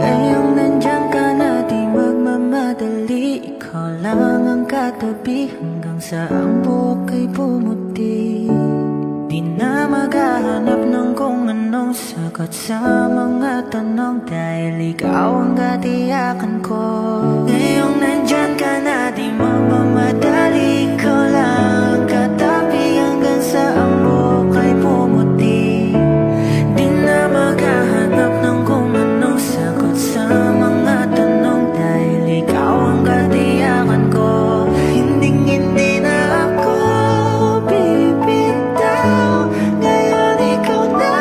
Ngayong nandyan ka na, di magmamadali. Ikaw lang ang katabi hanggang sa ang buhok ay pumuti. Di na maghahanap ng kung anong sagot sa mga tanong, dahil ikaw ang katiyakan ko. Ngayong nandyan ka na, di magmamadali. Ikaw lang ang katabi hanggang sa ang buhok ay pumuti. Di na maghahanap ng kung anong sagot sa mga tanong, dahil ikaw ang katiyakan ko. Hindi na ako bibitaw. Ngayon ikaw na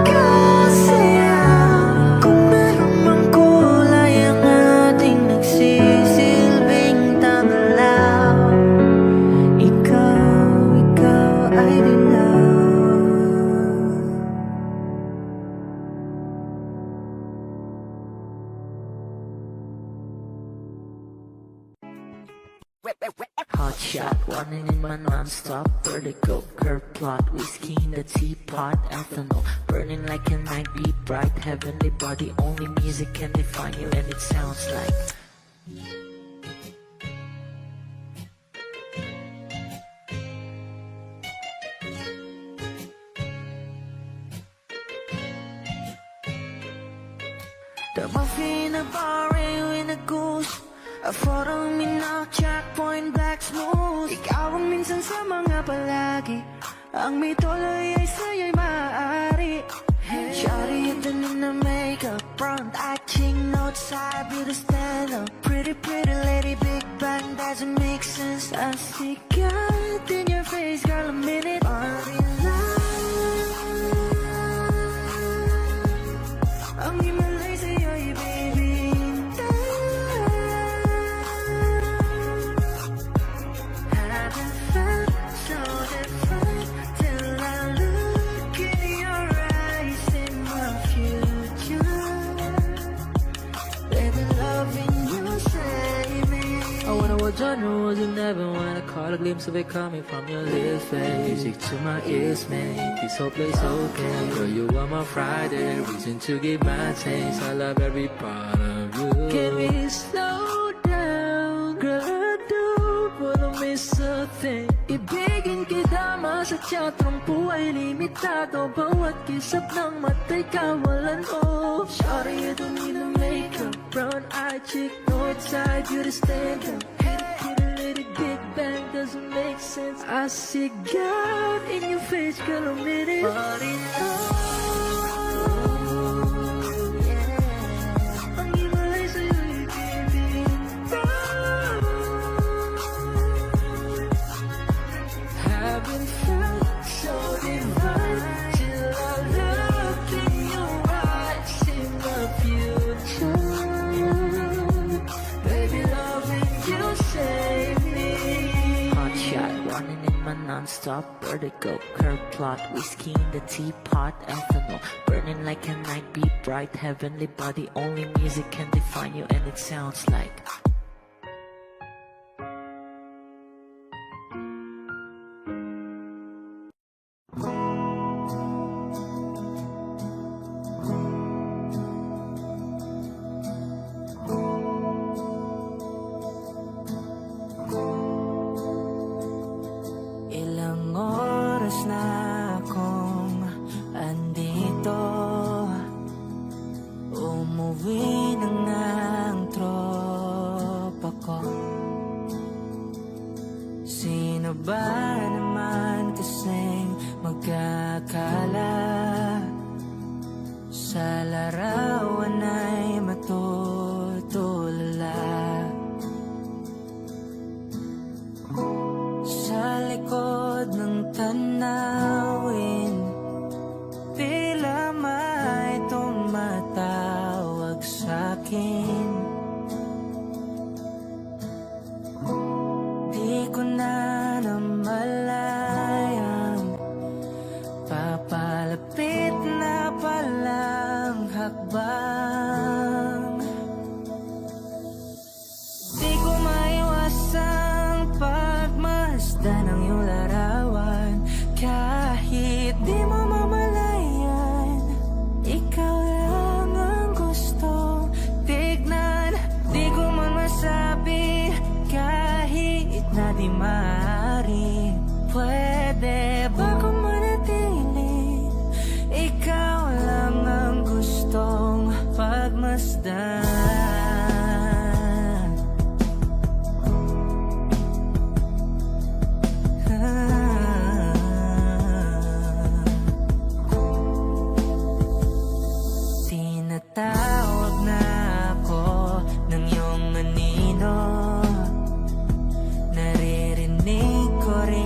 kasayaw. Kung meron mang kulay ang ating nagsisilbing tangalaw, ikaw ay dilaw. Hot shot, running in my non-stop vertigo. Curve plot, whiskey in the teapot, ethanol burning like a night, be bright, heavenly body. Only music can define you, and it sounds like The muffin, a bar, in a goose. A photo minaw, checkpoint, black smooth. Ikaw ang minsan sa mga palagi. Ang may tuloy ay sa'yo'y maaari. Shawty, ito na makeup, front acting, outside, beauty stand up. Pretty lady, big bang, doesn't make sense. I see God in your face, girl, a minute. Party line. Ang himalay sa'yo'y baby. Haven't felt so different till I look in your eyes in my future. Baby, loving you, save me. I wanna watch on the road, you never wanna caught a glimpse of it coming from your lips, babe. Music to my ears, man, this whole place okay. Girl, you are my Friday, reason to give my taste. I love every part of you. Can we slow down? Girl, I don't wanna miss a thing. Ibigin kita, masadya tong buhay limitado. Bawat kisap ng mata'y kawalan mo. Sorry, you don't need no makeup. Brown eye chick, north side, you the stand up. Hit a little big bang, doesn't make sense. I see God in your face, girl, I'm in it. But in love, yeah. Ang ibalay sa'yo, baby. Haven't felt so divine till I look in your eyes, see my future. Baby, loving you save me. Hot shot, running in my non-stop vertigo. Curve plot, whiskey in the teapot, ethanol. Burning like a night, be bright, heavenly body. Only music can define you, and it sounds like. Ilang oras na akong andito. Umuwi na nga ang tropa ko. Sino ba naman kasing magkakala sa larawan ay matutulala? Sa likod ng tanawin, tila may tumatawag sa'kin. Di ko na namalayang papalapit na palang hakbang. Di ko maiwasang pagmasdan ng iyong larawan. Kahit di mo mamalayan, ikaw lang ang gusto tignan. Di ko man masabi kahit na di maaari. Pwede ba kung manatili? Ikaw lang ang gustong pagmasdan. Tinatawag na ako ng iyong anino. Naririnig ko rin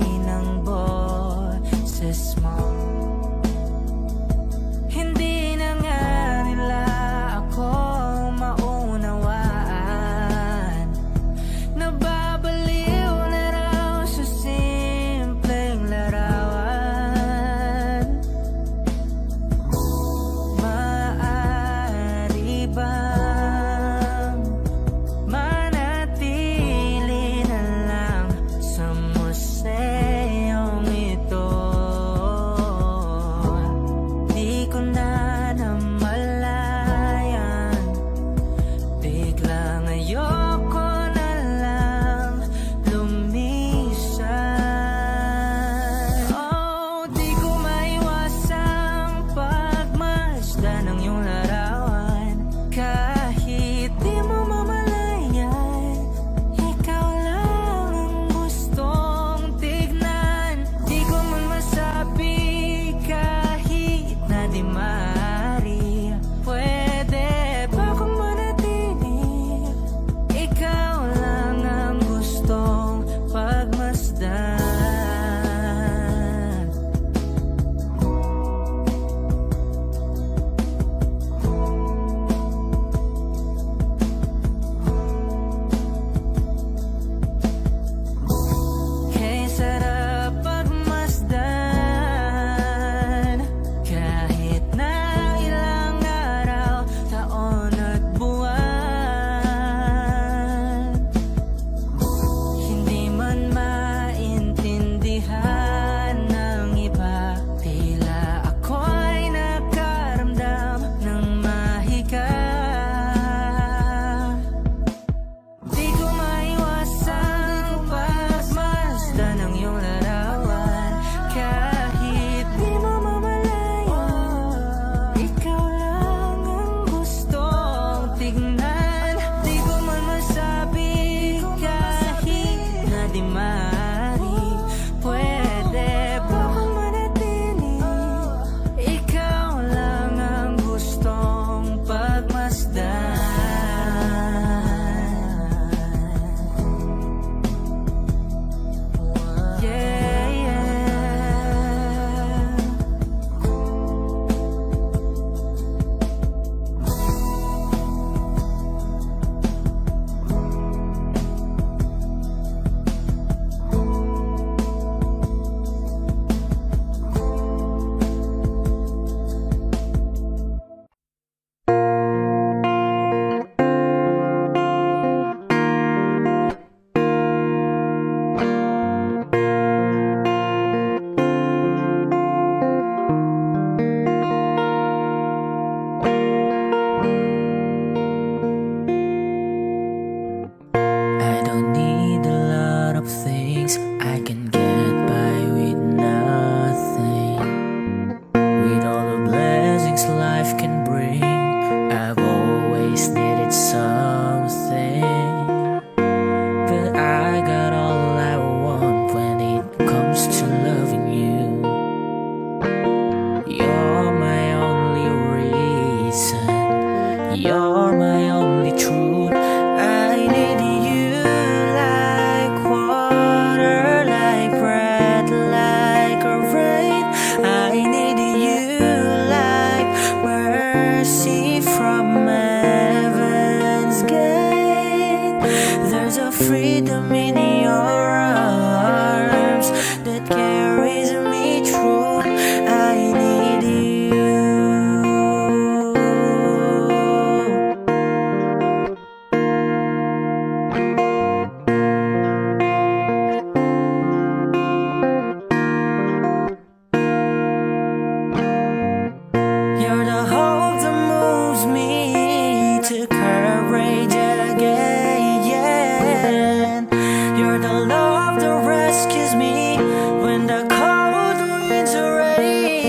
rescues me when the cold winds rage.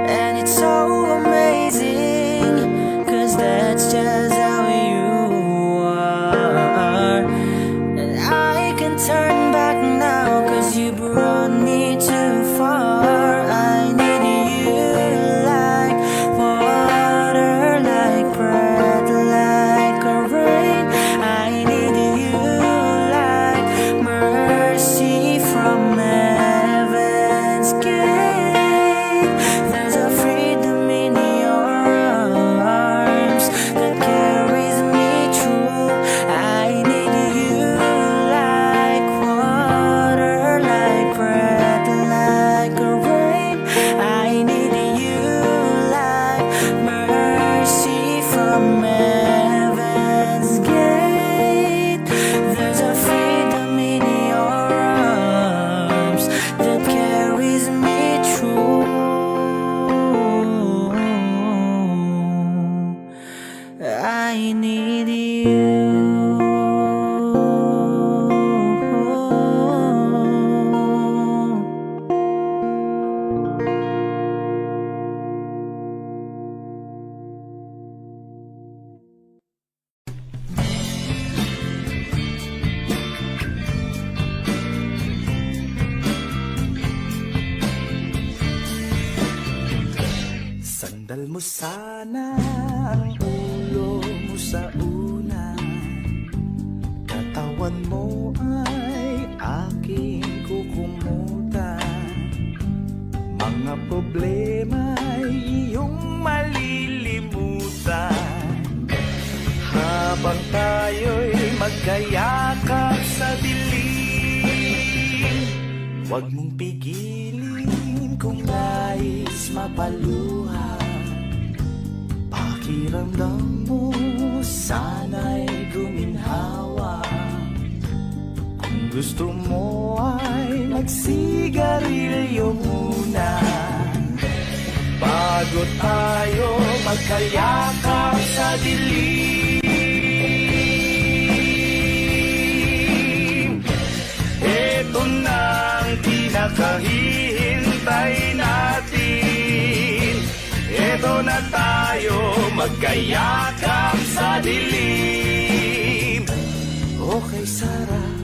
And it's so amazing, 'cause that's just how you are. And I can turn back now, 'cause you brought me too far. I need you like water, like breath, like a rain. I need you like mercy from heaven's gate. There's a freedom in your arms that carries me through. I need you like water, like breath, like a rain. I need you like mercy from heaven's gate. There's a freedom in your arms that carries me through. I need you. Sandal mo sana ang ulo mo sa unan, katawan mo ay aking kukumutan. Mga problema ay iyong malilimutan, habang tayo'y magkayakap sa dilim. Huwag mong pigilin kung nais mapaluha. Pakiramdam mo sana'y guminhawa. Kung gusto mo ay magsigarilyo muna, bago tayo magkayakap sa dilim. Ito na ang pinakahihintay natin. Ito na tayo magkayakap sa dilim. Okay, sarap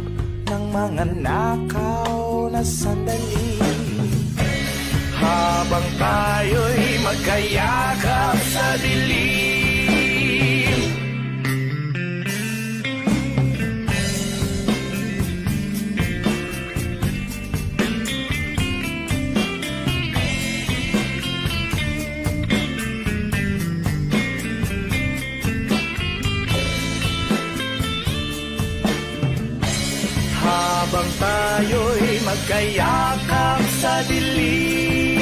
ng mga nakaw na sandali, habang tayo'y magkayakap sa dilim. Habang tayo'y magkayakap sa dilim.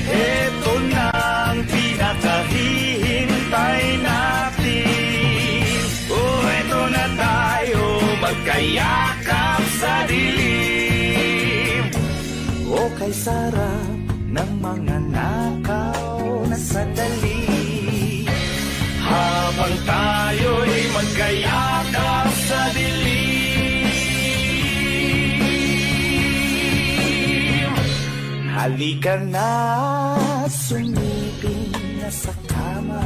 Ito na ang pinakahihintay natin. Oh, ito na tayo magkayakap sa dilim. O kay sarap ng mga nakaw na sandali, habang tayo'y magkayakap sa dilim. Halika na, sumipin na sa kama.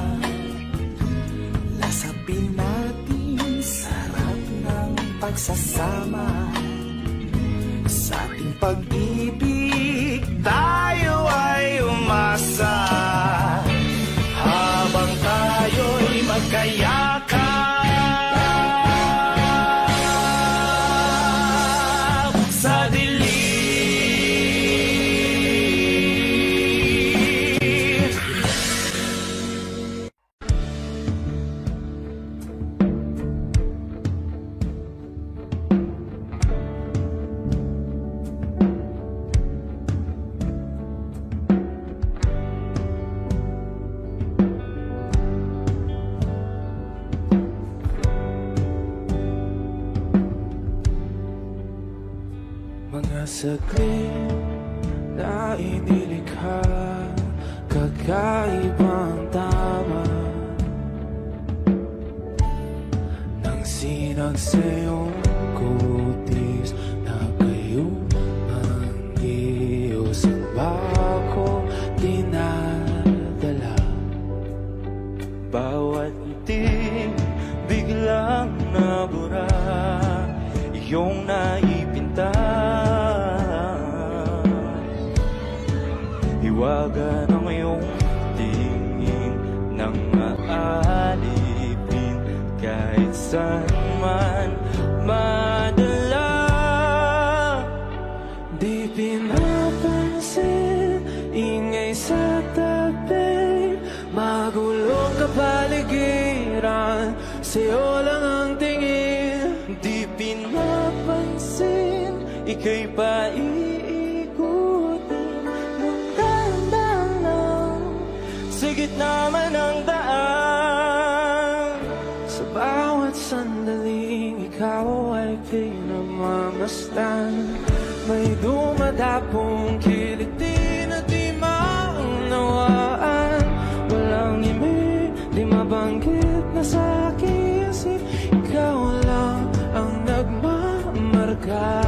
Lasapin natin sarap ng pagsasama. Sa ating pag-ibig tayo ay umasa, habang tayo'y magkayakap sa dilim. Mga saglit na inilikha, kakaibang tama. sinag sa iyong kutis na kayo ang iyos ang bako dinadala. Bawat itim biglang nabura, iyong naipinta. Hiwaga ng iyong tingin nang aalipin kahit saan man madala. Di pinapansin, ingay sa tabi, magulong kapaligiran, sa'yo lang ang tingin. Di pinapansin, ika'y paiikutin ng dahan-dahan lang sa gitna man ng daan. Sa bawat sandaling ikaw ay pinagmamasdan, may dumadapong kiliti na di maunawaan. Walang ibig, di mabanggit na sa aking isip, ikaw lang ang nagmamarka.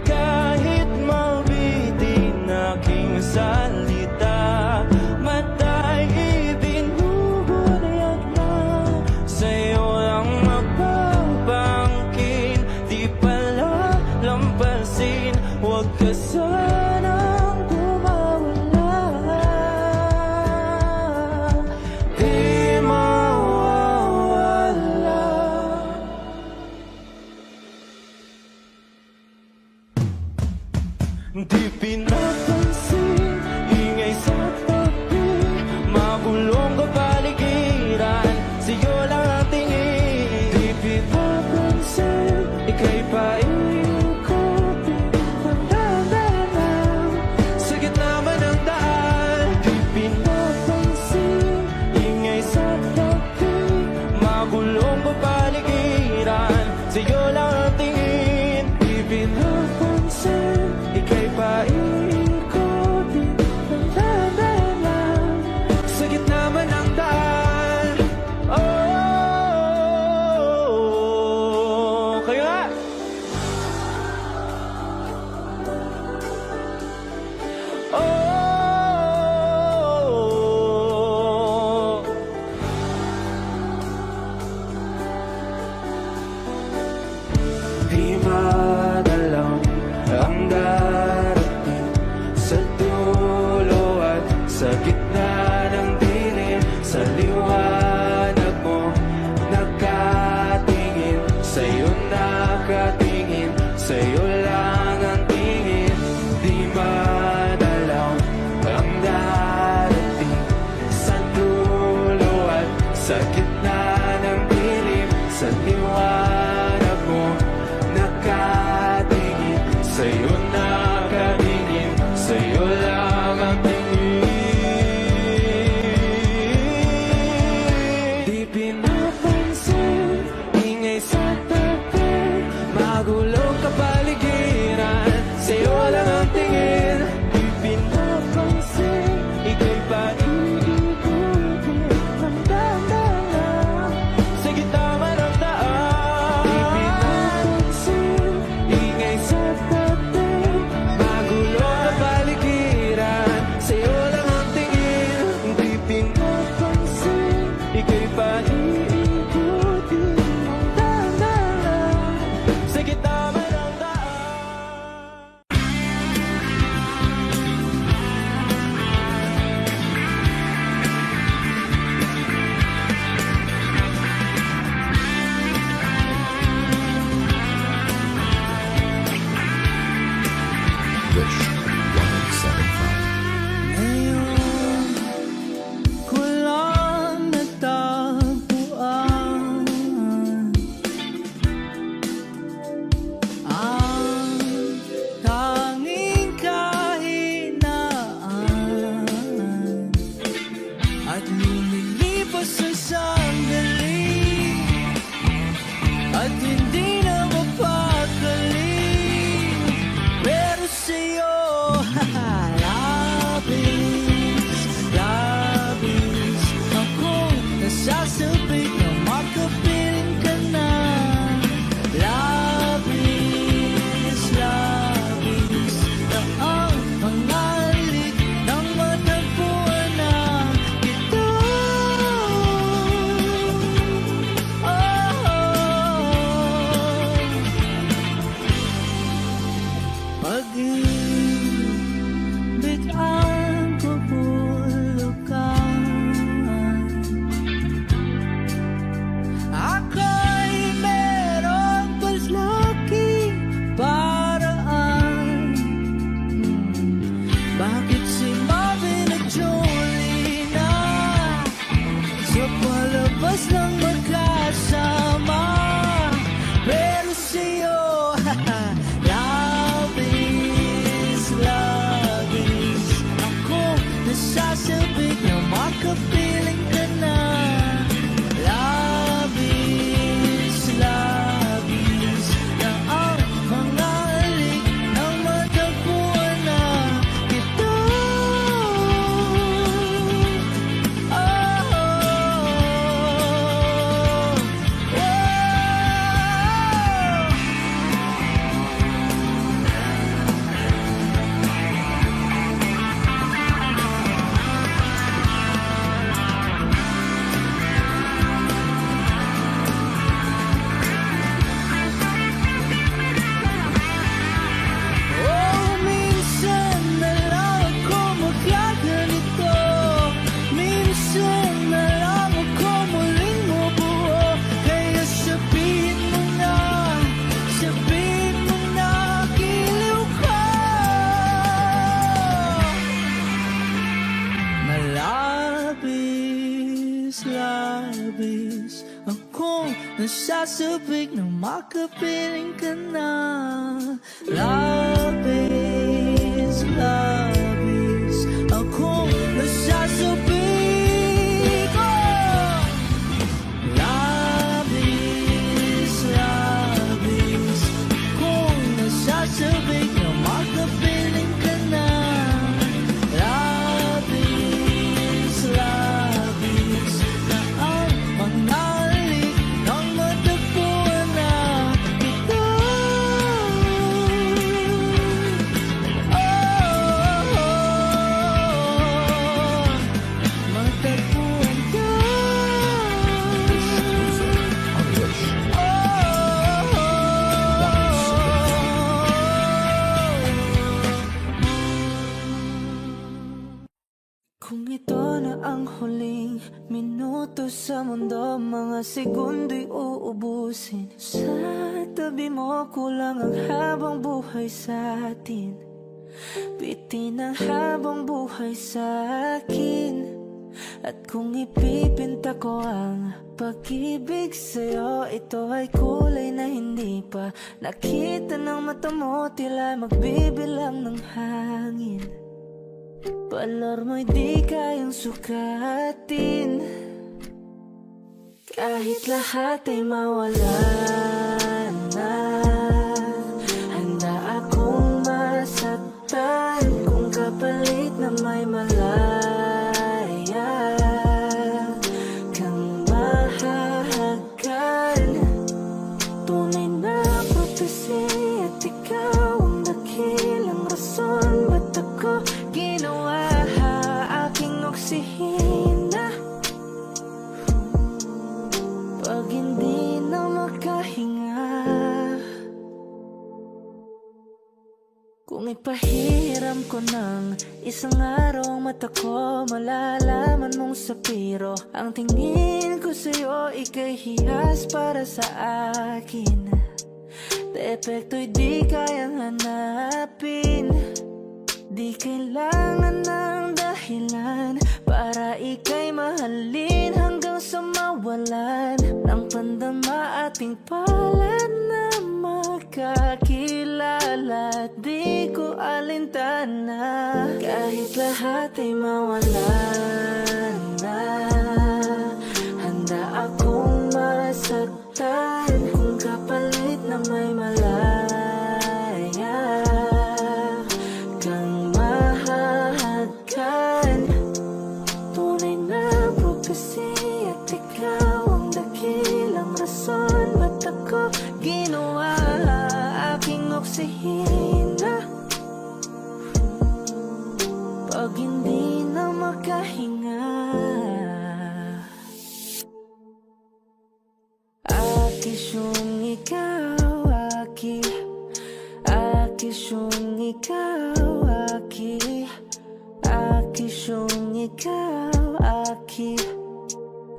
Kahit mabitin aking salita, mata'y ibinubunayag na, sa'yo lang magpapangkin, di pala lampasin, huwag ka sanang kumawala. Di mawawala. Di pinapansin, ingay sa tabi, magulong kapaligiran, sa'yo lang ang tingin. Di pinapansin, ika'y paiikutin ng dahan-dahan sa gitna man ng daan. Di pinapansin, ingay sa tabi, magulong kapaligiran, sa'yo lang ang tingin. Di pinapansin, ika'y paiikutin ng dahan-dahan sa gitna man ng daan. Oh, kayo nga! Oh, di madalaw ang darating sa dulo at sa gitna ng dilim, sa liwanag mo nakatingin, sa'yo nakatingin, sa'yo lang ang tingin. Di madalaw ang darating sa dulo at sa gitna ng dilim, sa liwanag mo nakatingin, sa'yo nakatingin, sa'yo lang ang tingin. Di pinapansin, ingay sa tabi, magulong kapaligiran, sa'yo lang ang tingin. Di pinapansin, ika'y paiikutin ng dahan-dahan sa gitna man ng daan. Di pinapansin, ingay sa tabi, magulong kapaligiran, sa'yo lang ang tingin. Di pinapansin, ika'y paiikutin ng dahan-dahan sa gitna man ng daan. Ngayon ko lang natagpuan ang tanging kahinaan at lumilipas sa sandali at hindi na mapakali. Pero sa'yo, labis, labis akong nasasabik na Akong nasasabik na makapiling ka na. Love is, akong nasasabik. Oh! Love is, akong nasasabik na makapiling ka na. Love is, na ang panghalik ng matagpuan na ito. Matagpuan ka. Kung ito na ang huling minuto sa mundo, mga segundo'y uubusin. Sa tabi mo kulang ang habang buhay sa atin. Bitin ang habang buhay sa akin. At kung ipipinta ko ang pag-ibig sa'yo, ito ay kulay na hindi pa nakita ng mata mo, tila magbibilang ng hangin. Balor mo'y di kayang sukatin, kahit lahat ay mawala na. Handa akong masaktan kung kapalit na may malaya kang mahahagkan. Tunay na prophecy at ikaw ang dakilang rason ba't ako ginawa aking oksihina. Pag hindi na makahinga, kung ipahiram ko ng isang araw ang mata ko, malalaman mong sapiro ang tingin ko sa'yo, ika'y hiyas para sa akin. Depekto'y di kayang hanapin, di kailangan ng dahilan para ika'y mahalin hanggang sa mawalan ng pandama ating palad na magkakilala. Di ko alintana kahit lahat ay mawalan na. Handa akong masaktan kung kapalit na may malaya kang mahahagkan. Tunay na prophecy at ikaw ang dakilang rason ba't ako ginawa aking oksihina. Pag hindi na makahinga, akis yung ikaw, akis yung ikaw, akis yung ikaw,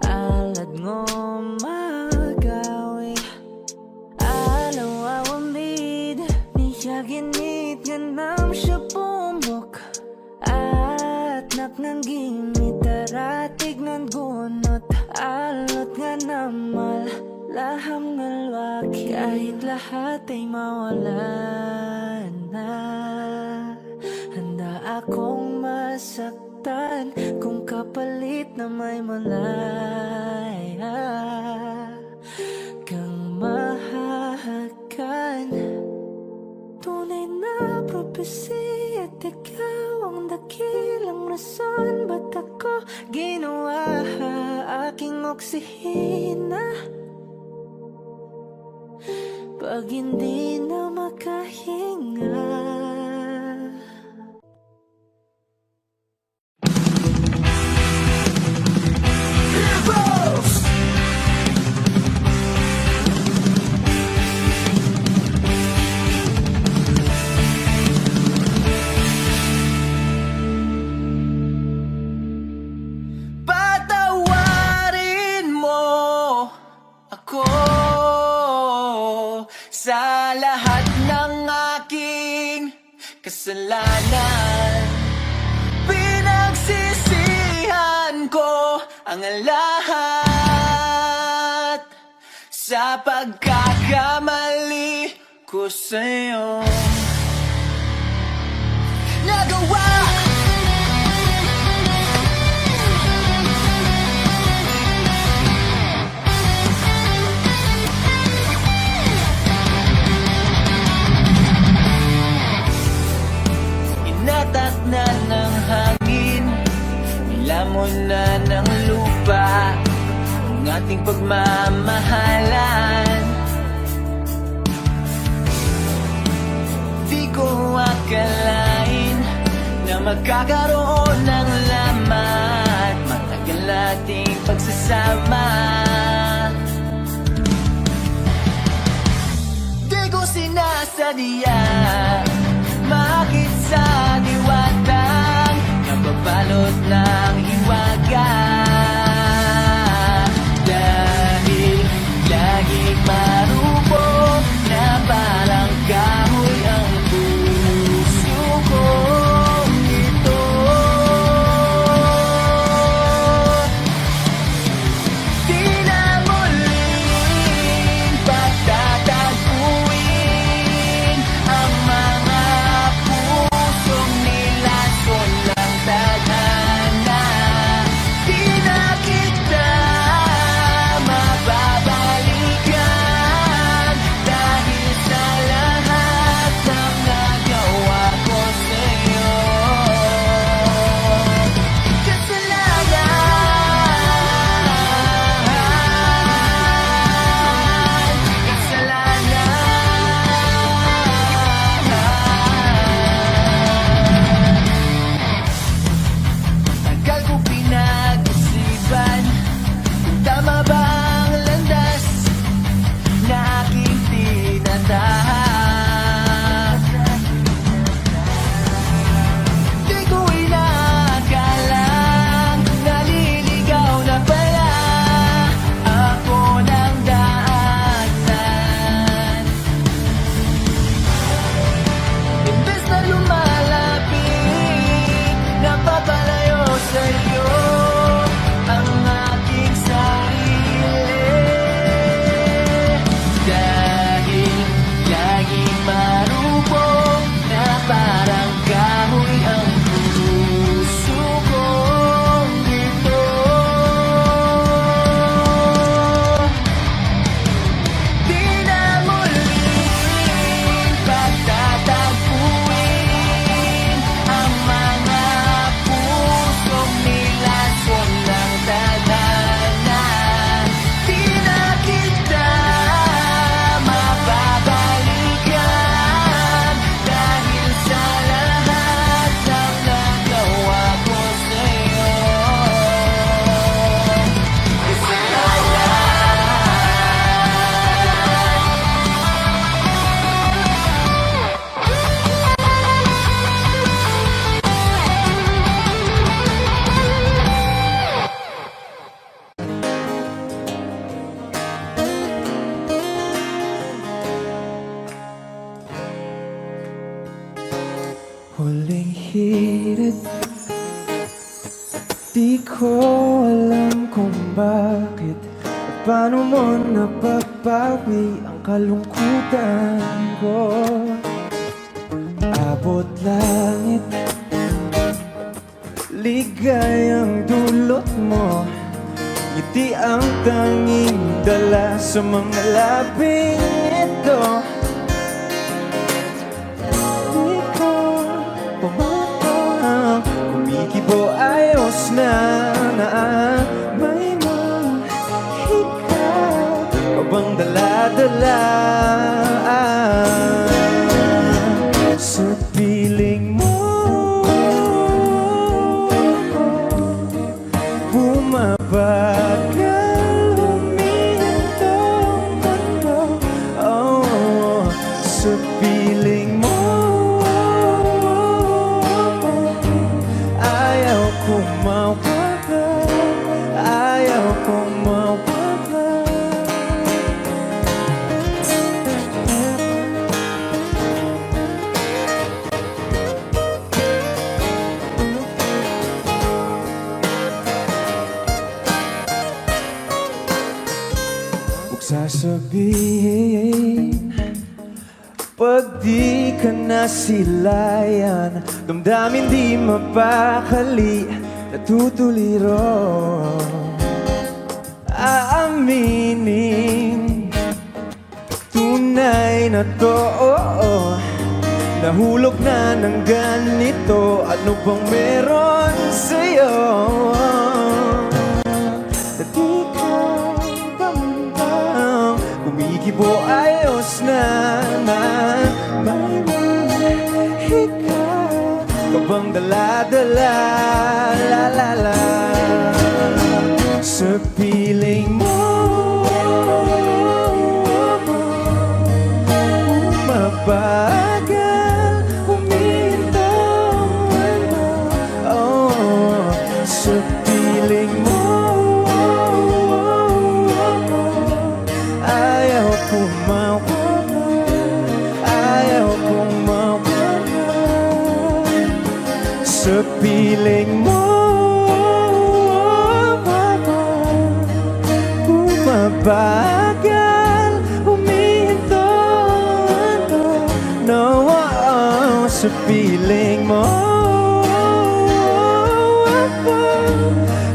alad ngo magawi alaw awamid niyaginit ganam siya pumok at naknanggimit taratig ng gunot alot nga namal laham ngalwaki kahit lahat ay mawalan na. Handa akong masaktan kung kapalit na may malaya kang mahahagkan. Tunay na prophecy at ikaw ang dakilang rason ba't ako ginawa aking oksihina. Pag hindi na makahinga, patawarin mo ako sa lahat ng aking kasalanan. Pinagsisihan ko ang lahat. sa pagkakamali ko sa'yo. Nagawa inatak na ng hangin, nilamon na ng lupa ang ating pagmamahalan. Di ko akalain na magkakaroon ng laman matagal nating pagsasama. Di ko sinasadya makit sa diwatang nababalot ng hiwaga. Dahil laging marupok na parang kahoy ang puso kong ito. Di na muling pagtatagpuin ang mga pusong nilason ng tadhana. Di na kita mababalikan dahil sa lahat ng nagawa ko sa'yo. Tagal ko pinag-isipan kung tama ba ang landas na aking tinatahak. Di ko inakalang naliligaw na pala ako ng daanan. Imbes na lumalapit, napapalayo sa'yo ang aking sarili. Dahil laging marupok na parang kahoy ang puso kong ito. Di na muling pagtatagpuin ang mga pusong nilason ng tadhana. Di na kita mababalikan dahil sa lahat ng nagawa ko sa'yo. Huling hirit, di ko alam kung bakit at paano mo napapawi ang kalungkutan ko. Abot langit, ligayang dulot mo, ngiti ang tanging dala sa mga labing ito. Di ko pumatang, kumikibo ayos na may mahika ka bang dala-dala sa piling mo. Bumabagal huminto ang mundo, oh, sa piling mo. Ayaw kong mawala, ayaw kong mawala. sasabihin pag di ka nasilayan, damdamin di mapakali, natutuliro. Aaminin, tunay na to, nahulog na ng ganito. Ano bang meron sa'yo? Na di ka bambang, kumikibo ayos na. May mga hika ka bang dala-dala, la-la-la, sa piling mo? Mabagal huminto, oh, sa piling mo. Ayaw kong mawala, ayaw kong mawala, sa piling mo. Mabagal huminto, no, sa piling mo.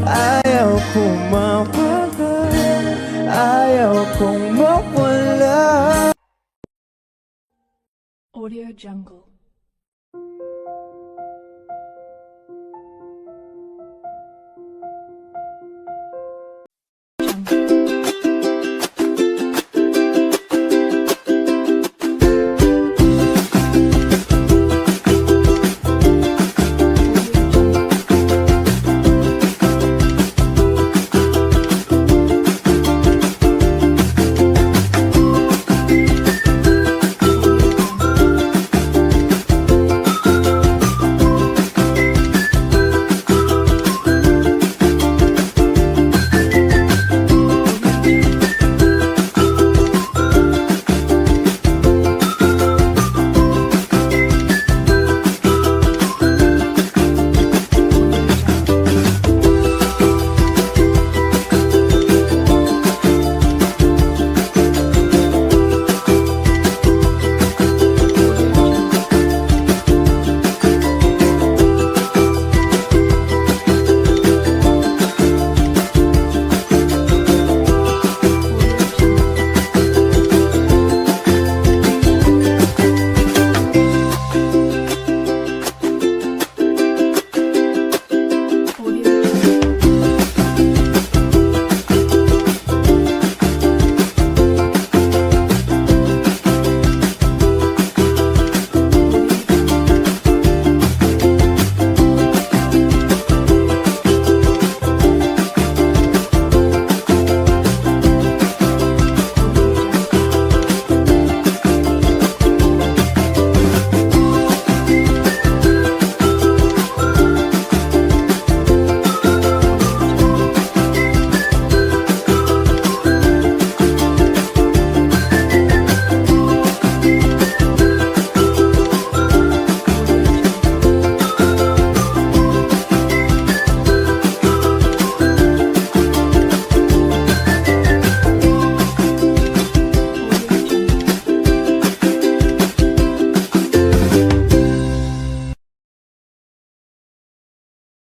Ayaw kong mawala, ayaw kong mawala. Audio Jungle.